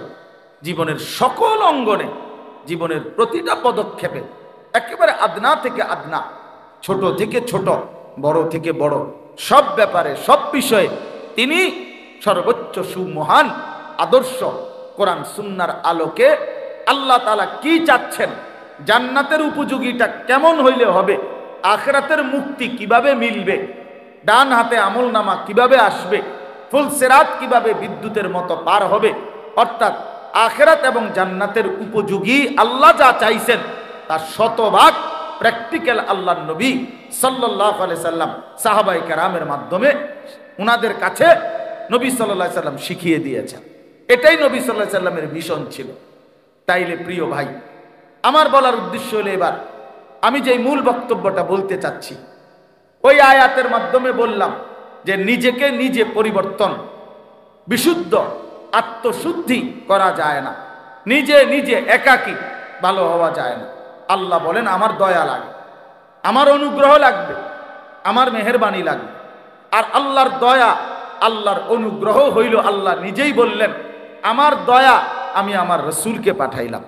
জীবনের সকল অঙ্গনে, জীবনের প্রতিটা পদক্ষেপে, একেবারে আদনা থেকে আদনা, ছোট থেকে ছোট, বড় থেকে বড়, সব ব্যাপারে, সব বিষয়ে তিনি সর্বোচ্চ সুমহান আদর্শ কোরআন সুন্নাহর আলোকে আল্লাহ তাআলা কি চাচ্ছেন, জান্নাতের উপযোগীটা কেমন হইলে হবে, আখিরাতের মুক্তি কিভাবে মিলবে, ডান হাতে আমলনামা কিভাবে আসবে, ফুল সিরাত কিভাবে বিদ্যুতের মতো পার হবে, অর্থাৎ আখিরাত এবং জান্নাতের উপযোগী আল্লাহ যা চাইছেন তার শতভাগ প্র্যাকটিক্যাল আল্লাহর নবী সাল্লাল্লাহু আলাইহি সাল্লাম সাহাবায়ে কেরামের মাধ্যমে উনাদের কাছে নবী সাল্লাল্লাহু আলাইহি সাল্লাম শিখিয়ে দিয়েছেন। এটাই নবী সাল্লাল্লাহু আলাইহি সাল্লামের মিশন ছিল। তাইলে প্রিয় ভাই, আমার বলার উদ্দেশ্য হলো, এবার আমি যে মূল বক্তব্যটা বলতে চাচ্ছি, ওই আয়াতের মাধ্যমে বললাম যে নিজেকে নিজে পরিবর্তন, বিশুদ্ধ আত্মশুদ্ধি করা যায় না, নিজে নিজে একাকী ভালো হওয়া যায় না। আল্লাহ বলেন আমার দয়া লাগে, আমার অনুগ্রহ লাগবে, আমার মেহেরবানি লাগবে। আর আল্লাহর দয়া, আল্লাহর অনুগ্রহ হইল, আল্লাহ নিজেই বললেন আমার দয়া আমি আমার রসুলকে পাঠাইলাম।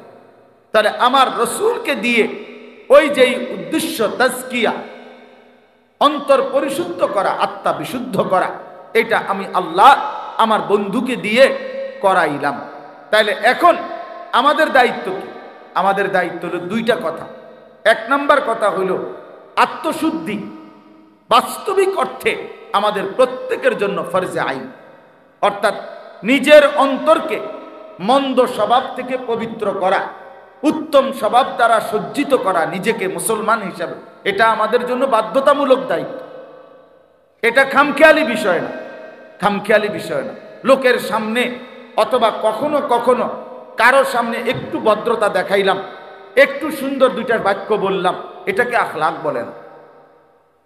তাহলে আমার রসুলকে দিয়ে ওই যেই উদ্দেশ্য তাজকিয়া, অন্তর পরিশুদ্ধ করা, আত্মা বিশুদ্ধ করা, এটা আমি আল্লাহ আমার বন্ধুকে দিয়ে করাইলাম। তাইলে এখন আমাদের দায়িত্ব কি? আমাদের দায়িত্ব হলো 2টা কথা। 1 নম্বর কথা হলো আত্মশুদ্ধি বাস্তবিক অর্থে আমাদের প্রত্যেকের জন্য ফরজে আইন, অর্থাৎ নিজের অন্তরকে মন্দ স্বভাব থেকে পবিত্র করা, উত্তম স্বভাব দ্বারা সজ্জিত করা নিজেকে মুসলমান হিসাবে, এটা আমাদের জন্য বাধ্যতামূলক দায়িত্ব। এটা খামখেয়ালি বিষয় না, খামখেয়ালি বিষয় না। লোকের সামনে অথবা কখনো কখনো কারো সামনে একটু ভদ্রতা দেখাইলাম, একটু সুন্দর 2টা বাক্য বললাম, এটাকে আখলাক বলে না,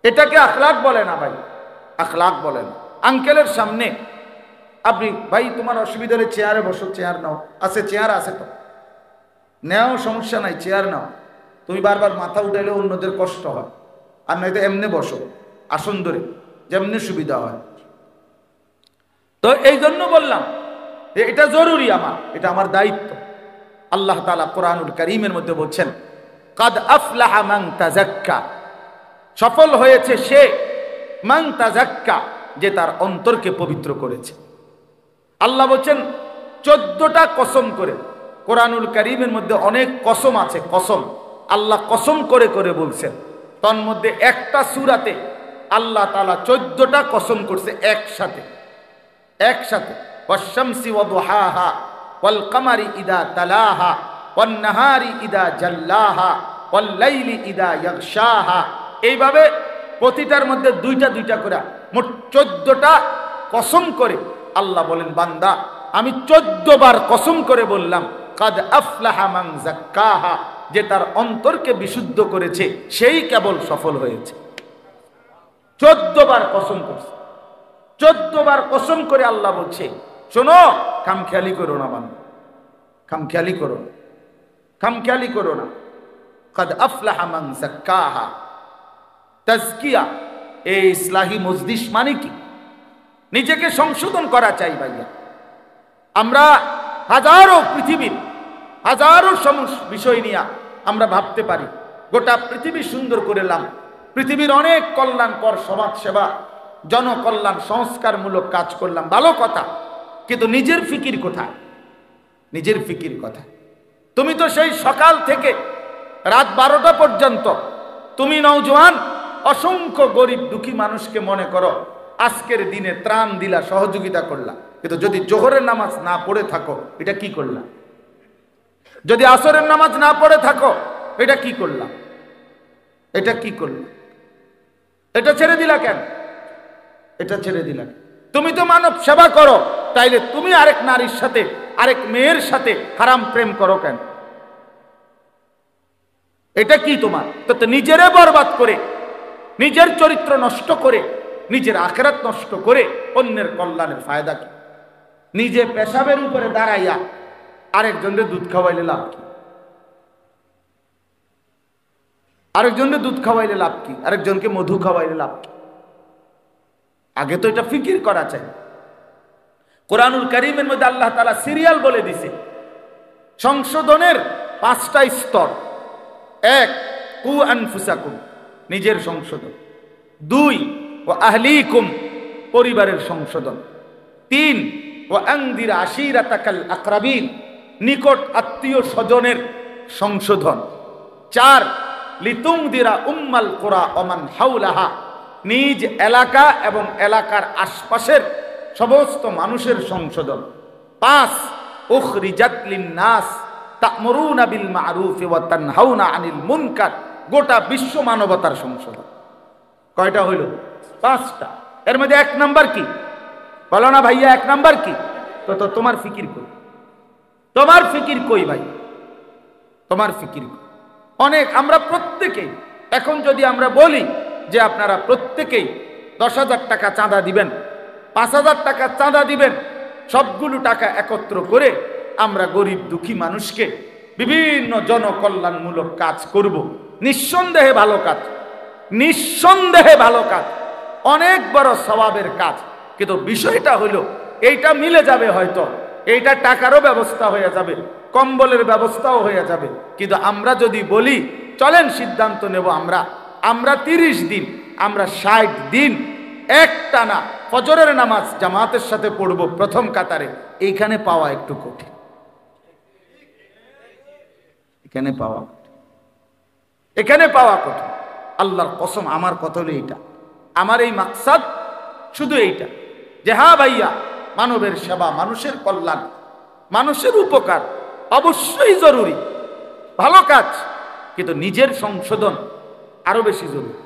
এটাকে আখলাক বলে না ভাই, আখলাক বলে না। আঙ্কেলের সামনে আপনি, ভাই তোমার অসুবিধা হলে চেয়ারে বসো, চেয়ার নাও, আছে চেয়ার আছে তো নেও, সমস্যা নাই, চেয়ার নাও। তুমি বারবার মাথা উঠাইলে অন্যদের কষ্ট হয়, আর নয়তো এমনি বসো আসন ধরে, যেমনি সুবিধা হয়। তো এই জন্য বললাম যে এটা জরুরি, আমার এটা আমার দায়িত্ব। আল্লাহ তাআলা কোরআনুল কারীমের মধ্যে বলছেন কাদ আফলাহা মান তাযাক্কা, সফল হয়েছে সে, মান তাযাক্কা, যে তার অন্তরকে পবিত্র করেছে। আল্লাহ বলছেন 14টা কসম করে, কোরআনুল কারীমের মধ্যে অনেক কসম আছে, কসম আল্লাহ কসম করে করে বলছেন। তার মধ্যে একটা সূরাতে আল্লাহ তাআলা 14টা কসম করছে একসাথে, একসাথে। ওয়াশ-শামসি ওয়া দুহাহা ওয়াল কামারি ইদা তালাহা ওয়ান নাহারি ইদা জাল্লাহা ওয়াল লাইলি ইদা ইয়াগশাহা, এইভাবে প্রতিটার মধ্যে 2টা 2টা করে মোট 14টা কসম করে আল্লাহ বলেন বান্দা আমি 14 বার কসম করে বললাম কাদ আফলাহা মান যাক্কাহা, যে তার অন্তরকে বিশুদ্ধ করেছে সেই কেবল সফল হয়েছে। 14 বার কসম করছে, 14 বার কসম করে আল্লাহ বলছে শোনো, খামখেয়ালি করো না বান্দা, খামখেয়ালি করো না, খামখেয়ালি করো না। কাদ আফলাহা মান যাক্কাহা, তাজকিয়া এই ইসলাহি মজলিস মানে কি? নিজেকে সংশোধন করা চাই ভাইয়া। আমরা হাজারো পৃথিবীর হাজারো বিষয় নিয়ে আমরা ভাবতে পারি, গোটা পৃথিবী সুন্দর করলাম, পৃথিবীর অনেক কল্যাণকর সমাজ সেবা, জনকল্যাণ, সংস্কারমূলক কাজ করলাম, ভালো কথা, কিন্তু নিজের ফিকির কোথায়? নিজের ফিকির কোথায়? তুমি তো সেই সকাল থেকে রাত 12টা পর্যন্ত তুমি নওজোয়ান অসংখ্য গরিব দুঃখী মানুষকে মনে করো আজকের দিনে ত্রাণ দিলা, সহযোগিতা করলা, কিন্তু যদি জোহরের নামাজ না পড়ে থাকো এটা কি করলা? যদি আসরের নামাজ না পড়ে থাকো এটা কি করলা? এটা কি করলা? এটা ছেড়ে দিলা কেন? এটা ছেড়ে দিলা? তুমি তো মানব সেবা করো, তাইলে তুমি আরেক নারীর সাথে, আরেক মেয়ের সাথে হারাম প্রেম করো কেন? এটা কি তোমার? তো নিজেরে বরবাদ করে, নিজের চরিত্র নষ্ট করে, নিজের আখিরাত নষ্ট করে অন্যের কল্যাণের ফায়দা কি? নিজে পেশাবের উপরে দাঁড়াইয়া আরেকজনের দুধ খাওয়াইলে লাভ কি? আরেকজনের দুধ খাওয়াইলে লাভ কি? আরেকজনকে মধু খাওয়াইলে লাভ কি? আগে তো এটা ফিকির করা চাই। কোরআনুল কারীমের মধ্যে আল্লাহ তাআলা সিরিয়াল বলে দিছে সংশোধনের 5টা স্তর। 1, কু আনফুসাকুম, নিজের সংশোধন। 2, ওয়া আহলিকুম, পরিবারের সংশোধন। 3, ওয়া আনদির আশিরাতাকাল আকরাবিন, নিকট আত্মীয় স্বজনের সংশোধন। 4, লিতুমদিরা উম্মাল কুরা ওমান হাওলাহা, নিজ এলাকা এবং এলাকার আশপাশের সমস্ত মানুষের সংশোধন। 5, উখরিজাত লিন্নাস তা'মুরুনা বিল মা'রুফ ওয়া তানহাউনা আনিল মুনকার, গোটা বিশ্ব মানবতার সংশোধন। কয়টা হইল? 5টা। এর মধ্যে 1 নাম্বার কি? বলো না ভাইয়া, 1 নাম্বার কি? তো তোমার ফিকির কই? তোমার ফিকির কই ভাই? তোমার ফিকির কই? অনেক আমরা প্রত্যেকেই এখন যদি আমরা বলি যে আপনারা প্রত্যেকেই 10,000 টাকা চাঁদা দিবেন, 5,000 টাকা চাঁদা দিবেন, সবগুলো টাকা একত্র করে আমরা গরিব দুঃখী মানুষকে বিভিন্ন জনকল্যাণমূলক কাজ করব, নিঃসন্দেহে ভালো কাজ, নিঃসন্দেহে ভালো কাজ, অনেক বড় সওয়াবের কাজ। কিন্তু বিষয়টা হলো এইটা মিলে যাবে, হয়তো এইটা টাকারও ব্যবস্থা হয়ে যাবে, কম্বলের ব্যবস্থাও হয়ে যাবে, কিন্তু আমরা যদি বলি চলেন সিদ্ধান্ত নেব আমরা 30 দিন, আমরা 60 দিন একটানা ফজরের নামাজ জামাতের সাথে পড়ব প্রথম কাতারে, এইখানে পাওয়া একটু কঠিন। এখানে পাওয়া কঠিন। আল্লাহর কসম, আমার কথা হলো এইটা, আমার এই মাকসাদ শুধু এইটা যে হ্যাঁ ভাইয়া, মানবের সেবা, মানুষের কল্যাণ, মানুষের উপকার অবশ্যই জরুরি, ভালো কাজ, কিন্তু নিজের সংশোধন আরো বেশি জরুরি,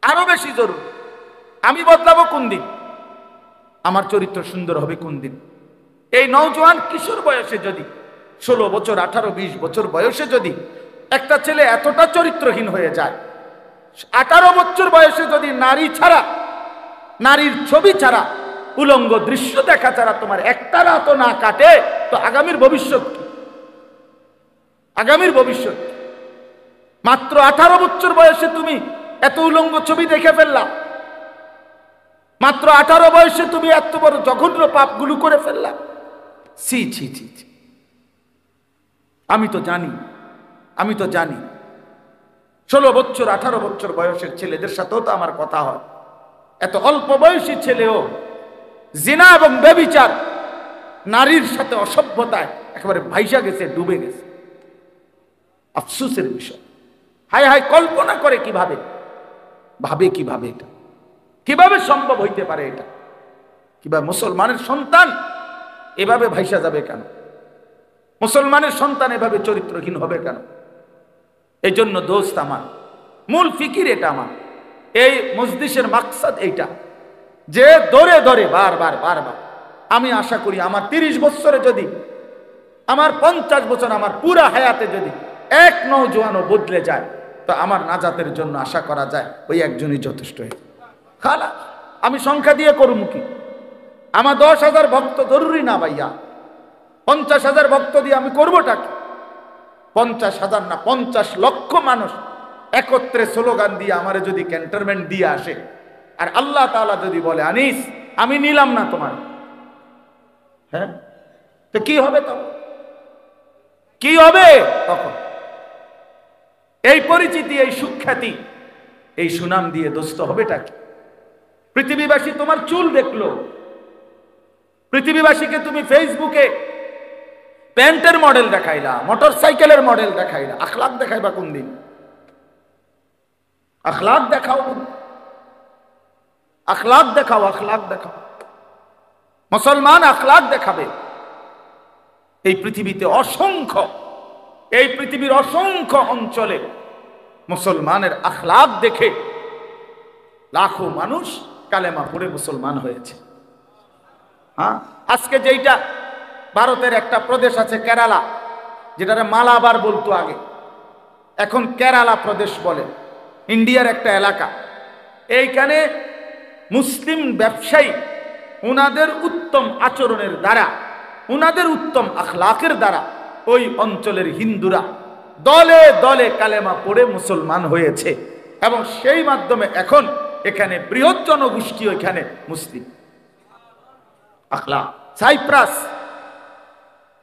আরো বেশি জরুরি। আমি বদলাবো কোন দিন? আমার চরিত্র সুন্দর হবে কোন দিন? এই নওজোয়ান কিশোর বয়সে যদি 16 বছর, 18, 20 বছর বয়সে যদি একটা ছেলে এতটা চরিত্রহীন হয়ে যায়, 18 বছর বয়সে যদি নারী ছাড়া, নারীর ছবি ছাড়া, উলঙ্গ দৃশ্য দেখা ছাড়া তোমার একটা রাতও না কাটে, তো আগামীর ভবিষ্যৎ কি? আগামীর ভবিষ্যৎ মাত্র 18 বছর বয়সে তুমি এত উলঙ্গ ছবি দেখে ফেললা, মাত্র 18 বয়সে তুমি এত বড় জঘন্য পাপগুলো করে ফেললা। ছি ছি ছি ছি। আমি তো জানি 16 বছর 18 বছর বয়সের ছেলেদের সাথেও তো আমার কথা হয়, এত অল্প বয়সী ছেলেও জিনা এবং ব্যভিচার, নারীর সাথে অসভ্যতায় একেবারে ভাইসা গেছে, ডুবে গেছে। আফসোসের বিষয়। হায় হায়, কল্পনা করে কিভাবে, ভাবে কিভাবে, এটা কিভাবে সম্ভব হইতে পারে? এটা কিভাবে? মুসলমানের সন্তান এভাবে ভাইসা যাবে কেন? মুসলমানের সন্তান এভাবে চরিত্রহীন হবে কেন? এই জন্য দোস্ত, আমার মূল ফিকির এটা, আমার এই মজলিসের মাকসাদ এইটা, যে ধরে ধরে বারবার আমি আশা করি আমার 30 বছরে যদি, আমার 50 বছর, আমার পুরা হায়াতে যদি এক নওজোয়ানও বদলে যায়, তো আমার নাজাতের জন্য আশা করা যায় ওই একজনই যথেষ্ট। খালা আমি সংখ্যা দিয়ে করুম কি? আমার 10,000 ভক্ত জরুরি না ভাইয়া, 50,000 ভক্ত দিয়ে আমি করবোটা কি? 50,000 না, 50 লক্ষ মানুষ একত্রে স্লোগান দিয়ে আমারে যদি ক্যান্টনমেন্ট দিয়ে আসে, আর আল্লাহ তাআলা যদি বলে আনিস আমি নিলাম না তোমার, হ্যাঁ, তো কি হবে তখন? কি হবে তখন? এই পরিচিতি, এই সুখ্যাতি, এই সুনাম দিয়ে দোস্ত হবেটা কি? পৃথিবীবাসী তোমার চুল দেখলো, পৃথিবীবাসীকে তুমি ফেসবুকে প্যান্টের মডেল দেখাইলা, মোটর সাইকেলের মডেল দেখাইলা, আখলাক দেখাইবা কোন দিন? আখলাক দেখাও, আখলাক দেখাও, আখলাক দেখাও। মুসলমান আখলাক দেখাবে। এই পৃথিবীতে অসংখ্য, এই পৃথিবীর অসংখ্য অঞ্চলে মুসলমানের আখলাক দেখে লাখো মানুষ কালেমা পড়ে মুসলমান হয়েছে। হ্যাঁ, আজকে যেইটা ভারতের একটা প্রদেশ আছে কেরালা, যেটারে মালাবার বলতো আগে, এখন কেরালা প্রদেশ বলে, ইন্ডিয়ার একটা এলাকা। এইখানে মুসলিম ব্যবসায়ী উনাদের উত্তম আচরণের দ্বারা, উনাদের উত্তম আখলাকের দ্বারা ওই অঞ্চলের হিন্দুরা দলে দলে কালেমা পড়ে মুসলমান হয়েছে, এবং সেই মাধ্যমে এখন এখানে বৃহৎ জনগোষ্ঠী ওইখানে মুসলিম। আখলাক। সাইপ্রাস,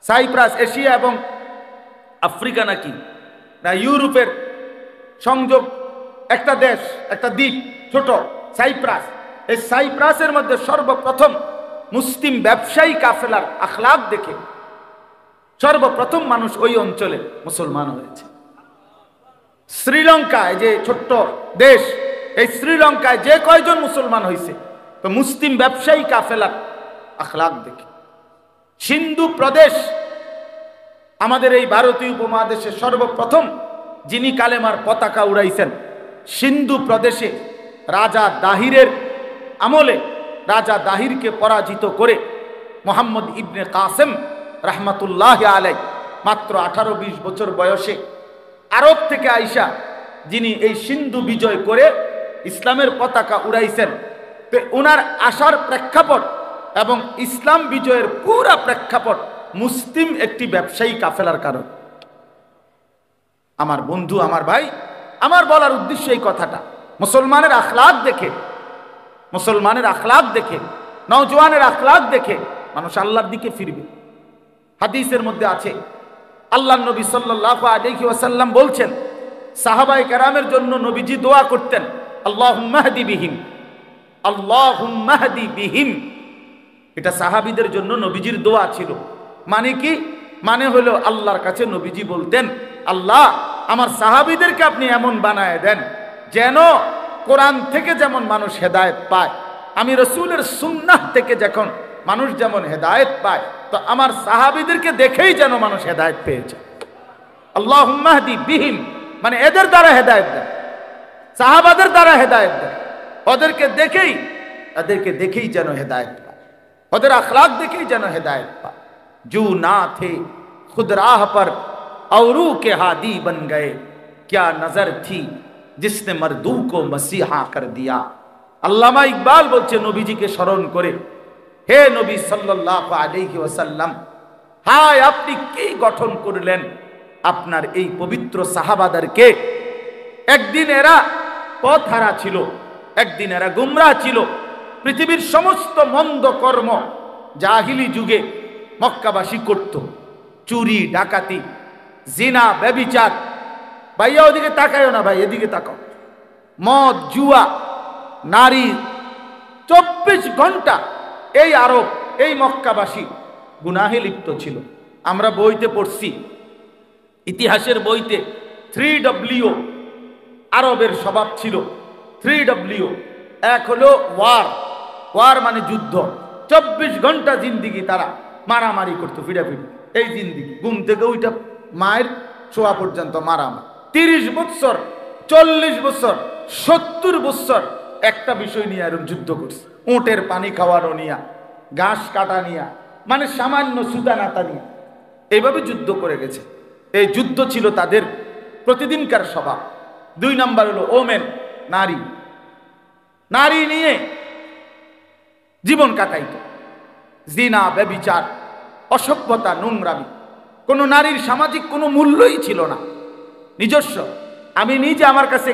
সাইপ্রাস এশিয়া এবং আফ্রিকা নাকি না ইউরোপের সংযোগ একটা দেশ, একটা দ্বীপ ছোট সাইপ্রাস। এই সাইপ্রাসের মধ্যে সর্বপ্রথম মুসলিম ব্যবসায়ী কাফেলার আখলাক দেখে সর্বপ্রথম মানুষ ওই অঞ্চলে মুসলমান হয়েছে। শ্রীলঙ্কায়, যে ছোট্ট দেশ, এই শ্রীলঙ্কায় যে কয়জন মুসলমান হয়েছে তো মুসলিম ব্যবসায়ী কাফেলার আখলাক দেখে। সিন্ধু প্রদেশ, আমাদের এই ভারতীয় উপমহাদেশে সর্বপ্রথম যিনি কালেমার পতাকা উড়াইছেন, সিন্ধু প্রদেশে রাজা দাহিরের আমলে রাজা দাহিরকে পরাজিত করে মোহাম্মদ ইবনে কাসেম রহমতুল্লাহ আলাই মাত্র 18-20 বছর বয়সে আরব থেকে আইসা যিনি এই সিন্ধু বিজয় করে ইসলামের পতাকা উড়াইছেন, তো ওনার আসার প্রেক্ষাপট এবং ইসলাম বিজয়ের পুরা প্রেক্ষাপট মুসলিম একটি ব্যবসায়ী কাফেলার কারণ। আমার বন্ধু, আমার ভাই, আমার বলার উদ্দেশ্য এই কথাটা, মুসলমানের আখলাক দেখে, মুসলমানের আখলাক দেখে, নওজওয়ানের আখলাক দেখে মানুষ আল্লাহর দিকে ফিরবে। হাদিসের মধ্যে আছে, আল্লাহর নবী সাল্লাল্লাহু আলাইহি ওয়াসাল্লাম বলছেন, সাহাবায়ে কেরামের জন্য নবীজি দোয়া করতেন, আল্লাহুম্মা হদি বিহিম, আল্লাহুম্মা হদি বিহিম। এটা সাহাবীদের জন্য নবীজির দোয়া ছিল। মানে কি? মানে হলো আল্লাহর কাছে নবীজি বলতেন, আল্লাহ আমার সাহাবীদেরকে আপনি এমন বানায় দেন যেন কোরআন থেকে যেমন মানুষ হেদায়েত পায়, আমি রাসূলের সুন্নাহ থেকে যখন মানুষ যেমন হেদায়েত পায়, তো আমার সাহাবীদেরকে দেখেই যেন মানুষ হেদায়েত পেয়েছে। আল্লাহুম্মা হদি বিহিম মানে এদের দ্বারা হেদায়েত দেন, সাহাবাদের দ্বারা হেদায়েত দেন, ওদেরকে দেখেই যেন হেদায়েত পায়, ওদের আখলাক দেখেই যেন হেদায়েত পায়। जो ना थे खुद राह पर औरू के हादी बन गए, क्या नजर थी जिसने मर्दू को मसीहा कर दिया। আল্লামা ইকবাল বলছে নবীজিকে স্মরণ করে, হে নবী সাল্লাল্লাহু আলাইহি ওয়াসাল্লাম, হায় আপনি কি গঠন করলেন আপনার এই পবিত্র সাহাবাদেরকে। একদিন এরা পথহারা ছিল, একদিন এরা গুমরাহ ছিল। পৃথিবীর সমস্ত মন্দ কর্ম জাহিলি যুগে মক্কাবাসী করত, চুরি ডাকাতি, জিনা ব্যভিচার। ভাইয়া ওদিকে তাকায়ও না, ভাই এদিকে তাকাও। মদ জুয়া নারী, 24 ঘন্টা এই আরব, এই মক্কাবাসী গুনাহে লিপ্ত ছিল। আমরা বইতে পড়ছি, ইতিহাসের বইতে 3W আরবের স্বভাব ছিল। 3W, এক হলো ওয়ার মানে যুদ্ধ। 24 ঘন্টা জিন্দিগি তারা মারামারি করতো, ফিডাফিডি। এই জিন্দিগি ঘুম থেকে ওইটা মায়ের শোয়া পর্যন্ত মারামারি। 30 বছর, 40 বছর, 70 বছর একটা বিষয় নিয়ে এরকম যুদ্ধ করছে। উটের পানি খাওয়ানো নিয়া, ঘাস কাটা নিয়া, মানে সামান্য সুদানাতা নিয়ে এইভাবে যুদ্ধ করে গেছে। এই যুদ্ধ ছিল তাদের প্রতিদিনকার স্বভাব। 2 নাম্বার হলো ওমেন, নারী, নারী নিয়ে জীবন কাটাইত। জিনা ব্যভিচার, অসভ্যতা, নোংরামি, কোনো নারীর সামাজিক কোনো মূল্যই ছিল না নিজস্ব। আমি নিজে, আমার কাছে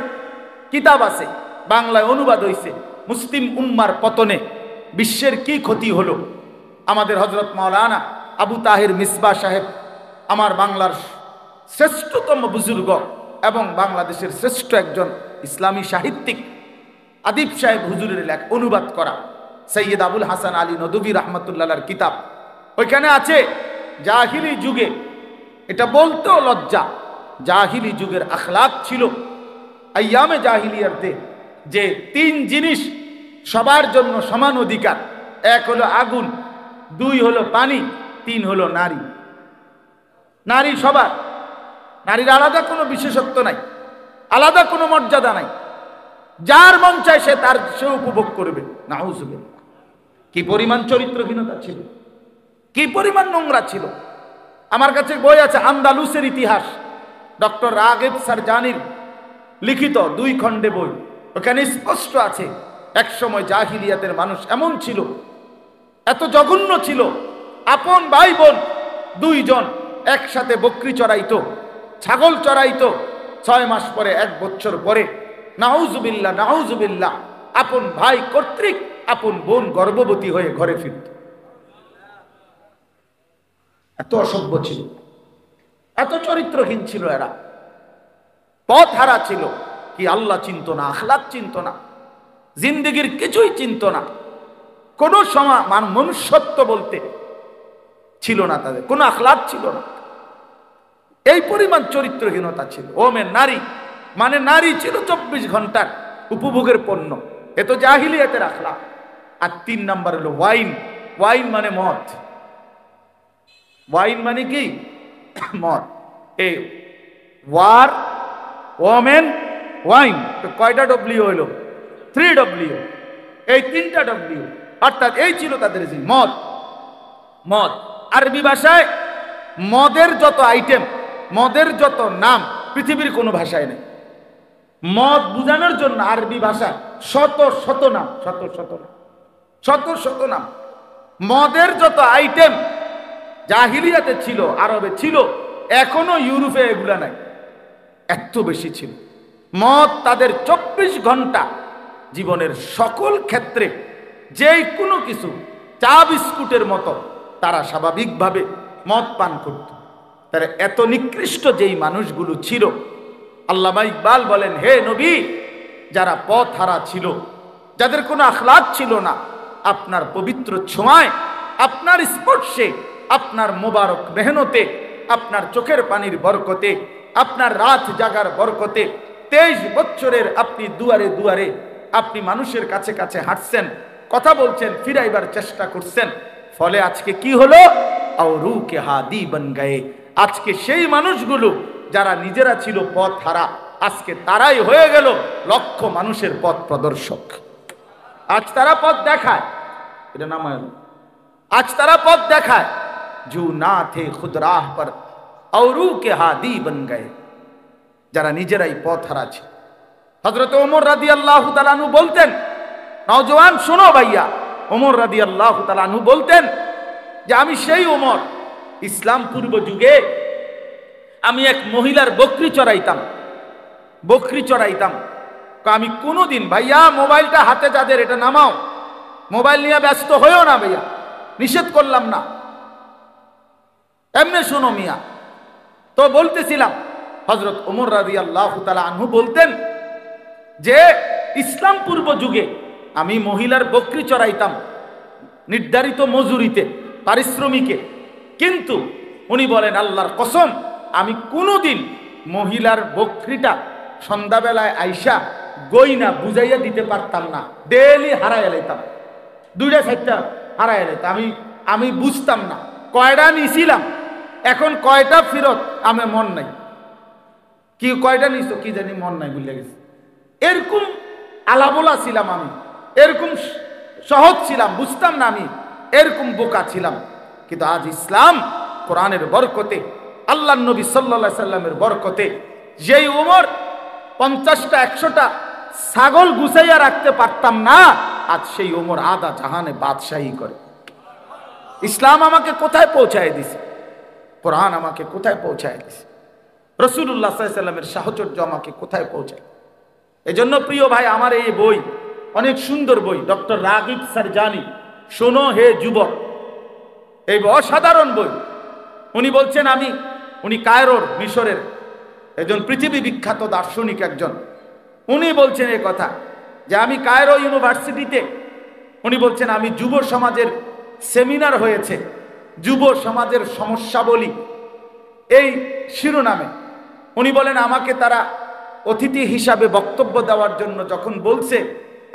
কিতাব আছে, বাংলায় অনুবাদ হয়েছে, মুসলিম উম্মার পতনে বিশ্বের কি ক্ষতি হলো। আমাদের হযরত মাওলানা আবু তাহির মিসবাহ সাহেব, আমার বাংলার শ্রেষ্ঠতম বুজুর্গ এবং বাংলাদেশের শ্রেষ্ঠ একজন ইসলামী সাহিত্যিক আদিব সাহেব হুজুরের লেখা অনুবাদ করা সৈয়দ আবুল হাসান আলী নদভী রহমতুল্লাহর কিতাব। ওইখানে আছে জাহিলি যুগে, এটা বলতেও লজ্জা, জাহিলি যুগের আখলাক ছিল আইয়ামে জাহিলিয়াতে যে 3 জিনিস সবার জন্য সমান অধিকার। 1 হলো আগুন, 2 হলো পানি, 3 হলো নারী। নারী সবার, নারীর আলাদা কোনো বিশেষত্ব নাই, আলাদা কোনো মর্যাদা নাই, যার মন চায় সে উপভোগ করবে। নাউজুবিল্লাহ। কি পরিমাণ চরিত্রহীনতা ছিল, কি পরিমাণ নোংরা ছিল। আমার কাছে বই আছে আন্দালুসের ইতিহাস, ডক্টর রাগেব সারজানির লিখিত 2 খণ্ডে বই। ওখানে স্পষ্ট আছে এক সময় জাহিলিয়াতের মানুষ এমন ছিল, এত জঘন্য ছিল, আপন ভাই বোন 2 জন একসাথে বকরি চড়াইতো, ছাগল চড়াইতো, 6 মাস পরে 1 বছর পরে নাউজুবিল্লাহ নাউজুবিল্লাহ আপন ভাই কর্তৃক আপন বোন গর্ভবতী হয়ে ঘরে ফিরত। এত অসভ্য ছিল, এত চরিত্রহীন ছিল এরা, পথ হারা ছিল। কি আল্লাহ চিনত না, আখলাক চিনত না, জিন্দেগির কিছুই চিনত না, কোন মনুষ্যত্ব বলতে ছিল না তাদের, কোনো আখলাক ছিল না। এই পরিমাণ চরিত্রহীনতা ছিল। নারী মানে নারী ছিল 24 ঘন্টার উপভোগের পণ্য। এ তো জাহিলিয়াতের আখলাক। আর 3 নাম্বার হলো ওয়াইন। ওয়াইন মানে মদ। ওয়াইন মানে কি? মদ। এই ওয়ার, ওমেন, ওয়াইন, তো কয়টা ডব্লিউ হইল? 3W। এই 3টা ডব্লিউ, অর্থাৎ এই ছিল তাদের যে মদ। মদ আরবি ভাষায় মদের যত আইটেম, মদের যত নাম পৃথিবীর কোনো ভাষায় নেই। মদ বুঝানোর জন্য আরবি ভাষায় শত শত নাম, শত শত নাম, শত শত নাম। মদের যত আইটেম জাহিলিয়াতে ছিল, আরবে ছিল, এখনো ইউরোপে এগুলা নাই, এত বেশি ছিল। মদ তাদের 24 ঘন্টা জীবনের সকল ক্ষেত্রে যেই কোনো কিছু, চা বিস্কুটের মতো তারা স্বাভাবিকভাবে মদ পান করত। তারা এত নিকৃষ্ট যেই মানুষগুলো ছিল, আল্লামা ইকবাল বলেন, হে নবী, যারা পথ হারা ছিল, যাদের কোনো আখলাক ছিল না, আপনার পবিত্র ছোঁয়ায়, আপনার স্পর্শে, আপনার মোবারক মেহনতে, আপনার চোখের পানির বরকতে, আপনার রাত জাগার বরকতে 23 বছরের আপনি দুয়ারে দুয়ারে আপনি মানুষের কাছে কাছে হাঁটছেন, কথা বলছেন, ফিরাইবার চেষ্টা করছেন, ফলে আজকে কি হলো? আওরু কে হাদি বন গয়ে। আজকে সেই মানুষগুলো যারা নিজেরা ছিল পথ হারা, আজকে তারাই হয়ে গেল লক্ষ মানুষের পথ প্রদর্শক। আজ তারা পথ দেখায়, এটা নামায়, আজ তারা পথ দেখায়। জু না থে খুদ রাহ পর আওরু কে হাদি বন গয়ে, যারা নিজেরাই পথ হারাছে। হযরত ওমর রাদিয়াল্লাহু তাআলা আনহু বলতেন, নওজওয়ান শোনো ভাইয়া, ওমর রাদিয়াল্লাহু তাআলা আনহু বলতেন যে আমি সেই ওমর, ইসলাম পূর্ব যুগে আমি এক মহিলার বকরি চড়াইতাম, বকরি চড়াইতাম। আমি কোনোদিন, ভাইয়া মোবাইলটা হাতে যাদের, এটা নামাও, মোবাইল নিয়ে ব্যস্ত হয়েও না ভাইয়া, নিষেধ করলাম না, এমনি শোনো মিয়া। তো বলতেছিলাম, হযরত ওমর রাদিয়াল্লাহু তাআলা আনহু বলতেন যে ইসলাম পূর্ব যুগে আমি মহিলার বকরি চড়াইতাম নির্ধারিত মজুরিতে, পারিশ্রমিকে, কিন্তু উনি বলেন আল্লাহর কসম, আমি কোনোদিন মহিলার বকরিটা সন্ধ্যাবেলায় আইসা গইনা বুঝাইয়া দিতে পারতাম না, ডেলি হারাইয়া লাইতাম, 2টা 4টা হারাইয়া লাইতাম। আমি বুঝতাম না কয়টা নিছিলাম, এখন কয়টা ফেরত আমার মন নাই, কি কয়টা নিছো কি জানি মন নাই, ভুলে গেছি। এরকম আলাবোলা ছিলাম আমি, এরকম সহজ ছিলাম, বুঝতাম না আমি, এরকম বোকা ছিলাম। কিন্তু আজ ইসলাম কোরআনের বরকতে, আল্লাহর নবী সাল্লাল্লাহু আলাইহি সাল্লামের বরকতে, যেই ওমর 50টা 100টা ছাগল গুছাইয়া রাখতে পারতাম না, আজ সেই ওমর আধা জাহানে বাদশাহী করে। ইসলাম আমাকে কোথায় পৌঁছায় দিছে, কোরআন আমাকে কোথায় পৌঁছায় দিছে, রাসূলুল্লাহ সাল্লাল্লাহু আলাইহি সাল্লামের সাহচর্য আমাকে কোথায় পৌঁছায়। এজন্য প্রিয় ভাই আমার, এই বই অনেক সুন্দর বই, ডক্টর রাগিব সারজানি, শোনো হে যুবক, এই অসাধারণ বই। উনি বলছেন, উনি কায়রোর, মিশরের একজন পৃথিবী বিখ্যাত দার্শনিক একজন, উনি বলছেন এই কথা যে আমি কায়রো ইউনিভার্সিটিতে, উনি বলছেন আমি যুব সমাজের সেমিনার হয়েছে, যুব সমাজের সমস্যা বলি এই শিরোনামে উনি বলেন আমাকে তারা অতিথি হিসাবে বক্তব্য দেওয়ার জন্য যখন বলছে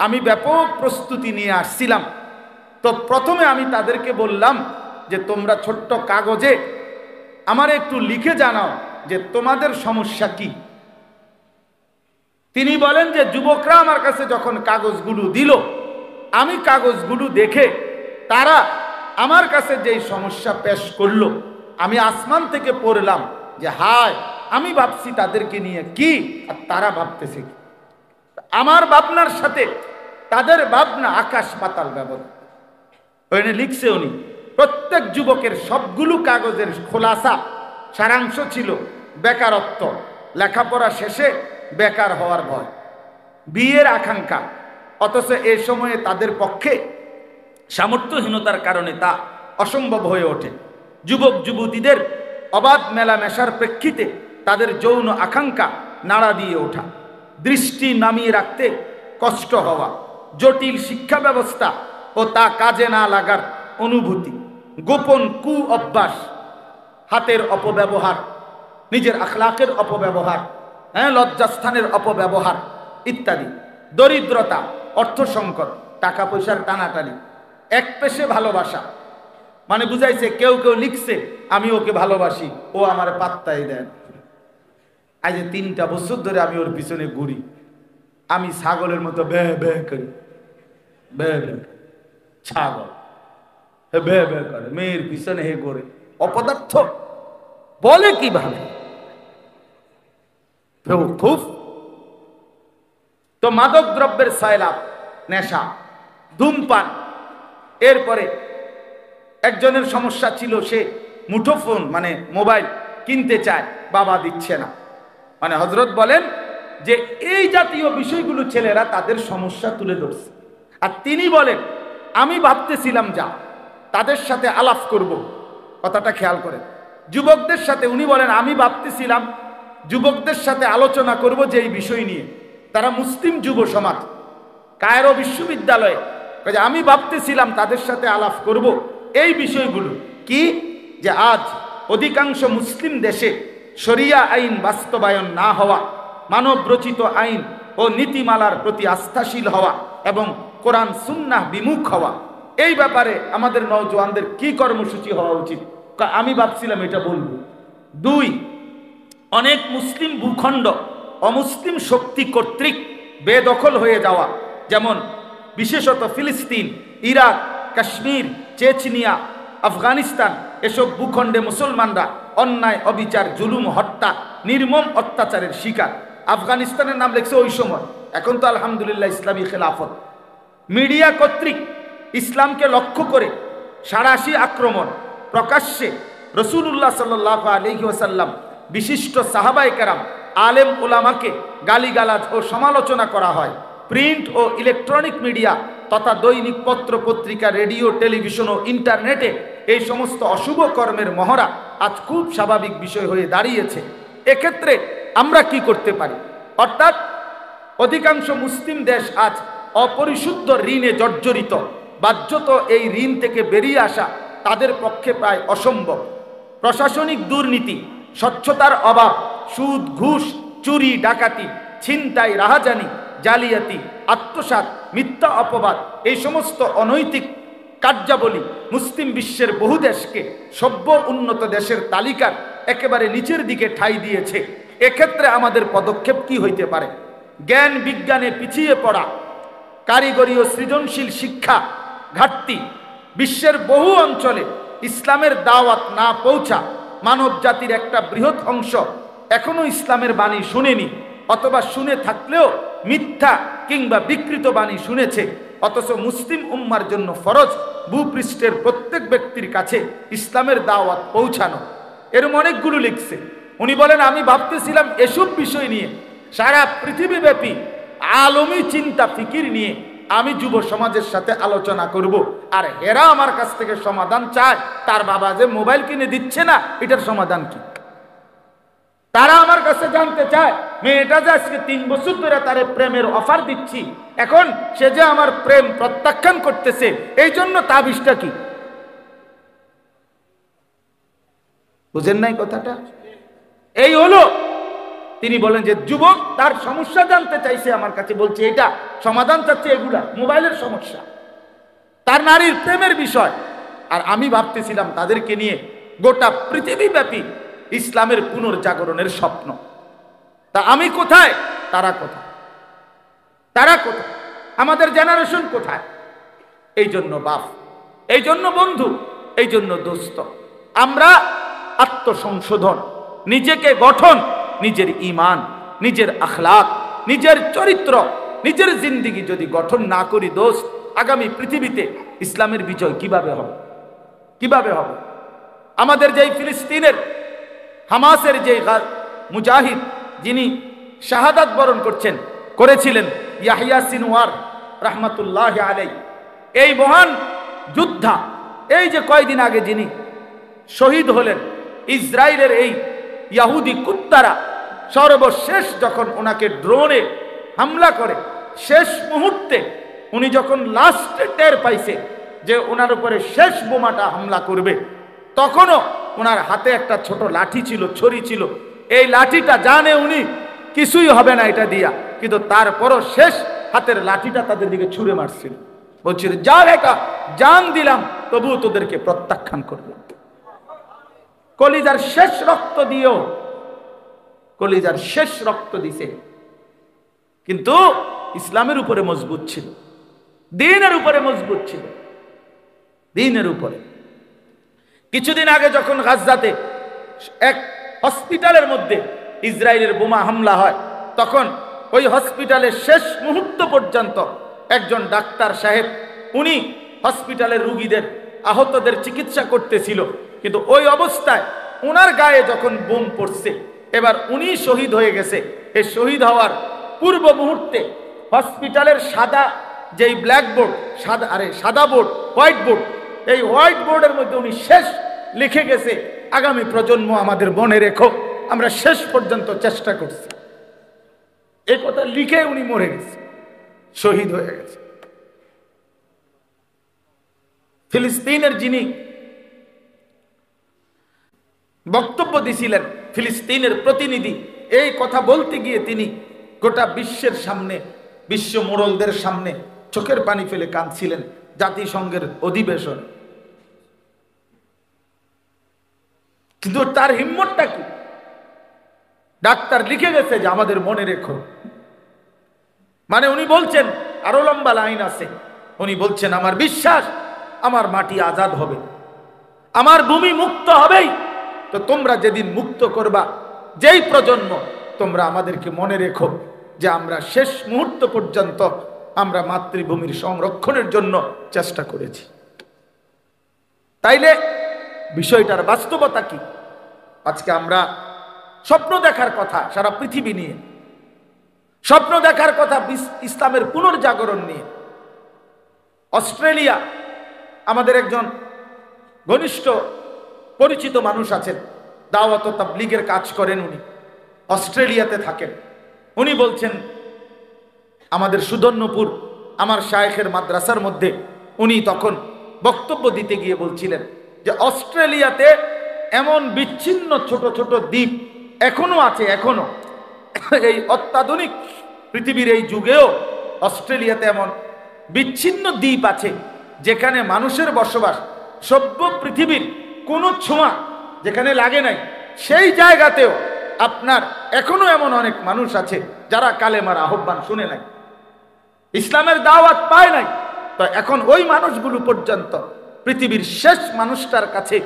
আমি ব্যাপক প্রস্তুতি নিয়ে আসছিলাম। তো প্রথমে আমি তাদেরকে বললাম যে তোমরা ছোট্ট কাগজে আমার একটু লিখে জানাও যে তোমাদের সমস্যা কি। তিনি বলেন যে যুবকরা আমার কাছে যখন কাগজগুলো দিল, আমি কাগজগুলো দেখে তারা আমার কাছে যেই সমস্যা পেশ করলো, আমি আসমান থেকে পড়লাম যে হায়, আমি ভাবছি তাদেরকে নিয়ে কি আর তারা ভাবতেছে কি। আমার ভাবনার সাথে তাদের ভাবনা আকাশ পাতাল ব্যবধান। ওখানে লিখছে উনি প্রত্যেক যুবকের সবগুলো কাগজের খোলাসা সারাংশ ছিল বেকারত্ব, লেখাপড়া শেষে বেকার হওয়ার ভয়, বিয়ের আকাঙ্ক্ষা, অথচ এই সময়ে তাদের পক্ষে সামর্থ্যহীনতার কারণে তা অসম্ভব হয়ে ওঠে। যুবক যুবতীদের অবাধ মেলামেশার প্রেক্ষিতে তাদের যৌন আকাঙ্ক্ষা নাড়া দিয়ে ওঠা, দৃষ্টি নামিয়ে রাখতে কষ্ট হওয়া, জটিল শিক্ষা ব্যবস্থা ও তা কাজে না লাগার অনুভূতি, গোপন কু অভ্যাস, হাতের অপব্যবহার, নিজের আখলাকের অপব্যবহার, লজ্জাস্থানের অপব্যবহার ইত্যাদি, দরিদ্রতা, অর্থ সংকট, টাকা পয়সার টানাটানি, এক পেশে ভালোবাসা। মানে বুঝাইছে কেউ কেউ লিখছে আমি ওকে ভালোবাসি, ও আমার পাত্তাই দেন। আজ 3টা বছর ধরে আমি ওর পিছনে ঘুরি, আমি ছাগলের মতো বে বে করি, বে বে, ছাগল বে বে করে, মেয়ের পিছনে হে করে, অপদার্থ বলে কিভাবে। খুব তো মাদক দ্রব্যের সয়লাভ, নেশা, ধূমপান। এরপরে একজনের সমস্যা ছিল সে মুঠোফোন মানে মোবাইল কিনতে চায়, বাবা দিচ্ছে না। মানে হযরত বলেন যে এই জাতীয় বিষয়গুলো ছেলেরা তাদের সমস্যা তুলে ধরছে। আর তিনি বলেন আমি ভাবতেছিলাম যা তাদের সাথে আলাপ করব, কথাটা খেয়াল করেন, যুবকদের সাথে। উনি বলেন আমি ভাবতেছিলাম যুবকদের সাথে আলোচনা করব যে এই বিষয় নিয়ে। তারা মুসলিম যুব সমাজ, কায়রো বিশ্ববিদ্যালয়ে। আমি ভাবতেছিলাম তাদের সাথে আলাপ করব এই বিষয়গুলো কি, যে আজ অধিকাংশ মুসলিম দেশে শরিয়া আইন বাস্তবায়ন না হওয়া, মানব রচিত আইন ও নীতিমালার প্রতি আস্থাশীল হওয়া এবং কোরআন সুন্নাহ বিমুখ হওয়া, এই ব্যাপারে আমাদের নওজোয়ানদের কি কর্মসূচি হওয়া উচিত। আমি ভাবছিলাম এটা বলবো। 2, অনেক মুসলিম ভূখণ্ড অমুসলিম শক্তি কর্তৃক বেদখল হয়ে যাওয়া, যেমন বিশেষত ফিলিস্তিন, ইরাক, কাশ্মীর, চেচনিয়া, আফগানিস্তান। এসব ভূখণ্ডে মুসলমানরা অন্যায়, অবিচার, জুলুম, হত্যা, নির্মম অত্যাচারের শিকার। আফগানিস্তানের নাম লেখছে ওই সময়, এখন তো আলহামদুলিল্লাহ ইসলামী খেলাফত। মিডিয়া কর্তৃক ইসলামকে লক্ষ্য করে সাঁড়াশি আক্রমণ, প্রকাশ্যে রসুলুল্লাহ সাল্লাল্লাহু আলাইহি ওয়াসাল্লাম, বিশিষ্ট সাহাবায়ে কেরাম, আলেম উলামাকে গালিগালাজ ও সমালোচনা করা হয়। প্রিন্ট ও ইলেকট্রনিক মিডিয়া তথা দৈনিক পত্র পত্রিকা, রেডিও, টেলিভিশন ও ইন্টারনেটে এই সমস্ত অশুভ কর্মের মহড়া আজ খুব স্বাভাবিক বিষয় হয়ে দাঁড়িয়েছে। এক্ষেত্রে আমরা কি করতে পারি? অর্থাৎ অধিকাংশ মুসলিম দেশ আজ অপরিশুদ্ধ ঋণে জর্জরিত। বাধ্যত এই ঋণ থেকে বেরিয়ে আসা তাদের পক্ষে প্রায় অসম্ভব। প্রশাসনিক দুর্নীতি, স্বচ্ছতার অভাব, সুদ, ঘুষ, চুরি, ডাকাতি, ছিনতাই, রাহাজানি, জালিয়াতি, আত্মসাৎ, মিথ্যা অপবাদ, এই সমস্ত অনৈতিক কার্যাবলী মুসলিম বিশ্বের বহু দেশকে সভ্য উন্নত দেশের তালিকার একেবারে নিচের দিকে ঠাঁই দিয়েছে। এক্ষেত্রে আমাদের পদক্ষেপ কি হইতে পারে? জ্ঞান বিজ্ঞানে পিছিয়ে পড়া, কারিগরি ও সৃজনশীল শিক্ষা ঘাটতি, বিশ্বের বহু অঞ্চলে ইসলামের দাওয়াত না পৌঁছা, মানব জাতির একটা বৃহৎ অংশ এখনো ইসলামের বাণী শুনেনি, অথবা শুনে থাকলেও মিথ্যা কিংবা বিকৃত বাণী শুনেছে। অথচ মুসলিম উম্মার জন্য ফরজ ভূপৃষ্ঠের প্রত্যেক ব্যক্তির কাছে ইসলামের দাওয়াত পৌঁছানো। এরম অনেকগুলো লিখছে। উনি বলেন আমি ভাবতেছিলাম এসব বিষয় নিয়ে সারা পৃথিবীব্যাপী আলমী চিন্তা ফিকির নিয়ে আমি যুব সমাজের সাথে আলোচনা করব, আর এরা আমার কাছ থেকে সমাধান চায়। তার বাবা যে মোবাইল কিনে দিচ্ছে না, এটার সমাধান কি? তারা আমার কাছে জানতে চায় মেয়েটা যে আজকে 3 বছর ধরে তারে প্রেমের অফার দিচ্ছি, এখন সে যে আমার প্রেম প্রত্যাখ্যান করতেছে, এই জন্য তাবিজটা কি? বুঝেন নাই কথাটা? এই হলো, তিনি বলেন যে যুবক তার সমস্যা জানতে চাইছে, আমার কাছে বলছে এটা সমাধান চাচ্ছে, এগুলা মোবাইলের সমস্যা, তার নারীর প্রেমের বিষয়। আর আমি ভাবতেছিলাম তাদেরকে নিয়ে গোটা পৃথিবীব্যাপী ইসলামের পুনর্জাগরণের স্বপ্ন। তা আমি কোথায়, তারা কোথায়? তারা কোথায়? আমাদের জেনারেশন কোথায়? এই জন্য বাপ, এই জন্য বন্ধু, এই জন্য দোস্ত, আমরা আত্মসংশোধন, নিজেকে গঠন, নিজের ঈমান, নিজের আখলাক, নিজের চরিত্র, নিজের জিন্দেগি যদি গঠন না করি দোস্ত, আগামী পৃথিবীতে ইসলামের বিজয় কিভাবে হবে? কিভাবে হবে? আমাদের যেই ফিলিস্তিনের হামাসের যে মুজাহিদ, যিনি শাহাদাত বরণ করেছিলেন ইয়াহিয়া সিনওয়ার রাহমাতুল্লাহ আলাইহি, এই মহান যোদ্ধা, এই যে কয়দিন আগে যিনি শহীদ হলেন, ইসরায়েলের এই ইহুদি কুত্তারা সর্বশেষ যখন ওনাকে ড্রোনে হামলা করে, শেষ মুহূর্তে উনি যখন লাস্টে টের পাইছে যে ওনার উপরে শেষ বোমাটা হামলা করবে, তখনও ওনার হাতে একটা ছোট লাঠি ছিল, ছড়ি ছিল। এই লাঠিটা জানে উনি কিছুই হবে না এটা দিয়া, কিন্তু তারপরও শেষ হাতের লাঠিটা তাদের দিকে ছুঁড়ে মারছিল, বলছিল যা বেটা জান দিলাম, তবুও তোদেরকে প্রত্যাখ্যান করলাম। কলিজার শেষ রক্ত দিয়েও, কলিজার শেষ রক্ত দিছে, কিন্তু ইসলামের উপরে মজবুত ছিল, দ্বীনের উপরে মজবুত ছিল, দ্বীনের উপরে। কিছুদিন আগে যখন গাজাতে এক হসপিটালের মধ্যে ইসরায়েলের বোমা হামলা হয়, তখন ওই হসপিটালের শেষ মুহূর্ত পর্যন্ত একজন ডাক্তার সাহেব, উনি হসপিটালের রোগীদের, আহতদের চিকিৎসা করতেছিল, কিন্তু ওই অবস্থায় ওনার গায়ে যখন বোম পড়ছে, এবার উনি শহীদ হয়ে গেছে। এই শহীদ হওয়ার পূর্ব মুহূর্তে হসপিটালের সাদা যেই ব্ল্যাকবোর্ড, সাদা বোর্ড, হোয়াইট বোর্ড, এই হোয়াইট বোর্ডের মধ্যে উনি শেষ লিখে গেছে, আগামী প্রজন্ম আমাদের মনে রেখো, আমরা শেষ পর্যন্ত চেষ্টা করছি। এই কথা লিখে উনি মরে গেছে, শহীদ হয়ে গেছে। ফিলিস্তিনের যিনি বক্তব্য দিছিলেন, ফিলিস্তিনের প্রতিনিধি, এই কথা বলতে গিয়ে তিনি গোটা বিশ্বের সামনে, বিশ্ব মোড়লদের সামনে চোখের পানি ফেলে কাঁদছিলেন জাতিসংঘের অধিবেশন। কিন্তু তার হিম্মতটা কি? ডাক্তার লিখে গেছে যে আমাদের মনে রেখো, মানে উনি বলছেন, আরো লম্বা লাইন আছে, উনি বলছেন আমার বিশ্বাস আমার মাটি আজাদ হবে, আমার ভূমি মুক্ত হবেই। তো তোমরা যেদিন মুক্ত করবা, যেই প্রজন্ম, তোমরা আমাদেরকে মনে রেখো যে আমরা শেষ মুহূর্ত পর্যন্ত আমরা মাতৃভূমির সংরক্ষণের জন্য চেষ্টা করেছি। তাইলে বিষয়টার বাস্তবতা কি? আজকে আমরা স্বপ্ন দেখার কথা সারা পৃথিবী নিয়ে, স্বপ্ন দেখার কথা ইসলামের পুনর্জাগরণ নিয়ে। অস্ট্রেলিয়া, আমাদের একজন ঘনিষ্ঠ পরিচিত মানুষ আছেন, দাওয়াত ও তাবলীগের কাজ করেন, উনি অস্ট্রেলিয়াতে থাকেন। উনি বলছেন আমাদের সুদর্ণপুর আমার শায়েখের মাদ্রাসার মধ্যে উনি তখন বক্তব্য দিতে গিয়ে বলছিলেন যে অস্ট্রেলিয়াতে এমন বিচ্ছিন্ন ছোট ছোট দ্বীপ এখনো আছে, এখনো এই অত্যাধুনিক পৃথিবীর এই যুগেও অস্ট্রেলিয়াতে এমন বিচ্ছিন্ন দ্বীপ আছে যেখানে মানুষের বসবাস সভ্য পৃথিবীর কোনো ছোঁয়া যেখানে লাগে নাই, সেই জায়গাতেও আপনার এখনো এমন অনেক মানুষ আছে যারা কালেমার আহ্বান শুনে নাই, ইসলামের দাওয়াত পায় নাই। তো এখন ওই মানুষগুলো পর্যন্ত, পৃথিবীর শেষ মানুষটার কাছে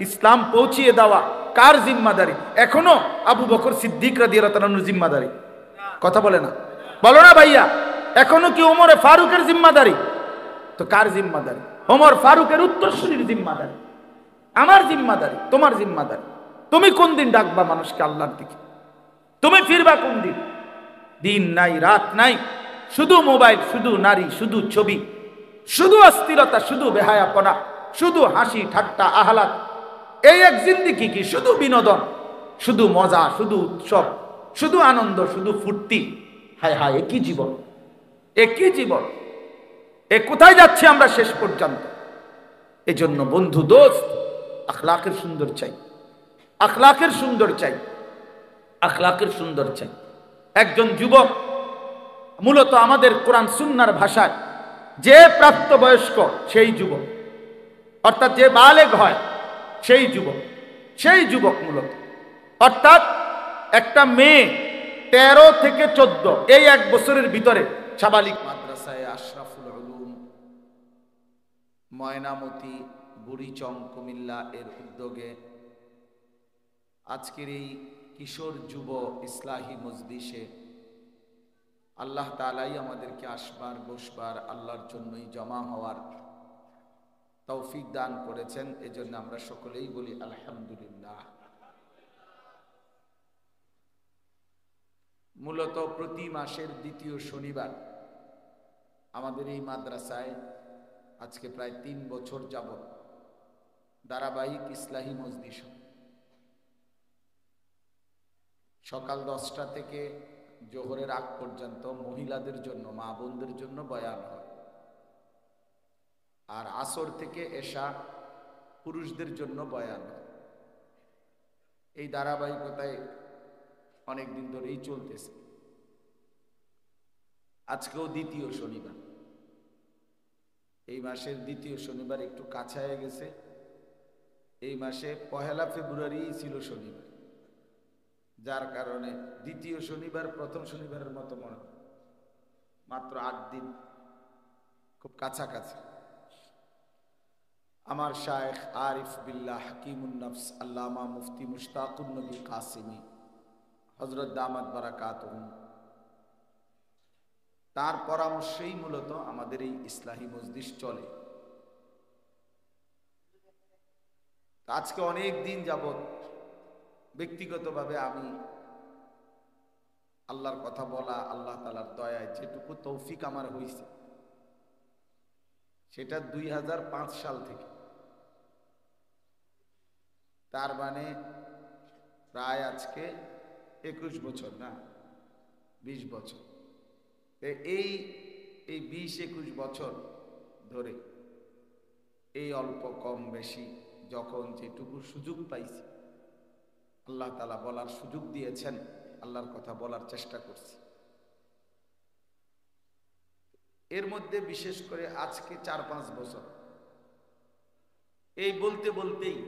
ইসলাম পৌঁছিয়ে দেওয়া কার জিম্মাদারি? এখনো আবু বকর সিদ্দিক রাদিয়াল্লাহু তাআলার জিম্মাদারি। কথা বলে না, বলো না ভাইয়া, এখনো কি ওমরে ফারুকের জিম্মাদারি? তো কার জিম্মাদারি? ওমর ফারুকের উত্তরসূরির জিম্মাদারি, আমার জিম্মাদারি, তোমার জিম্মাদারি। তুমি কোন দিন ডাকবা মানুষকে আল্লাহর দিকে? তুমি ফিরবা কোন দিন? দিন নাই, রাত নাই, শুধু মোবাইল, শুধু নারী, শুধু ছবি, শুধু অস্থিরতা, শুধু বেহায়াপনা, শুধু হাসি ঠাট্টা আহ্লাদ। এই এক জিন্দেগি কি? শুধু বিনোদন, শুধু মজা, শুধু উৎসব, শুধু আনন্দ, শুধু ফুর্তি। হায় হায়, একই জীবন, একই জীবন। এ কোথায় যাচ্ছে আমরা শেষ পর্যন্ত? এজন্য বন্ধু, দোস্ত, আখলাকের সুন্দর চাই, আখলাকের সুন্দর চাই, আখলাকের সুন্দর চাই। একজন যুবক মূলত আমাদের কোরআন সুন্নাহর ভাষায় যে প্রাপ্তবয়স্ক সেই যুবক, অর্থাৎ যে বালেগ হয় সেই যুবক, সেই যুবক মূলত, অর্থাৎ একটা মেয়ে 13 থেকে 14 এই 1 বছরের ভিতরে সাবালিক। মাদ্রাসায় আশরাফুল উলুম ময়নামতি বুড়িচং কুমিল্লা এর উদ্যোগে আজকের এই কিশোর যুব ইসলাহি মজলিসে আল্লাহ তাআলাই আমাদেরকে আসবার বসবার আল্লাহর জন্যই জমা হওয়ার তৌফিক দান করেছেন। এজন্য আমরা সকলেই বলি আলহামদুলিল্লাহ। মূলত প্রতি মাসের দ্বিতীয় শনিবার আমাদের এই মাদ্রাসায় আজকে প্রায় 3 বছর যাবত ধারাবাহিক ইসলাহি মজলিস সকাল 10টা থেকে জোহরের আগ পর্যন্ত মহিলাদের জন্য, মা বোনদের জন্য বয়ান হয়, আর আসর থেকে এশা পুরুষদের জন্য বয়ান হয়। এই ধারাবাহিকতায় অনেকদিন ধরেই চলতেছে। আজকেও দ্বিতীয় শনিবার, এই মাসের দ্বিতীয় শনিবার একটু কাছায় গেছে। এই মাসে 1 ফেব্রুয়ারি ছিল শনিবার, যার কারণে দ্বিতীয় শনিবার প্রথম শনিবারের মতো মনে হয়, মাত্র 8 দিন, খুব কাছাকাছি। আমার শায়েখ আরিফ বিল্লাহ হাকিমুন নফস আল্লামা মুফতি মুশতাকুন নবী কাসিমি হযরত দামাত বারাকাতুহুম, তার পরামর্শেই মূলত আমাদের এই ইসলাহি মজলিস চলে। আজকে অনেক দিন যাবত ব্যক্তিগতভাবে আমি আল্লাহর কথা বলা, আল্লাহ তাআলার দয়ায় যেটুকু তৌফিক আমার হয়েছে সেটা 2005 সাল থেকে, তার মানে প্রায় আজকে 21 বছর, না 20 বছর। এই 20-21 বছর ধরে এই অল্প কম বেশি যখন যেটুকু সুযোগ পাইছি, আল্লাহ তাআলা বলার সুযোগ দিয়েছেন, আল্লাহর কথা বলার চেষ্টা করছি। এর মধ্যে বিশেষ করে আজকে 4-5 বছর এই বলতে বলতেই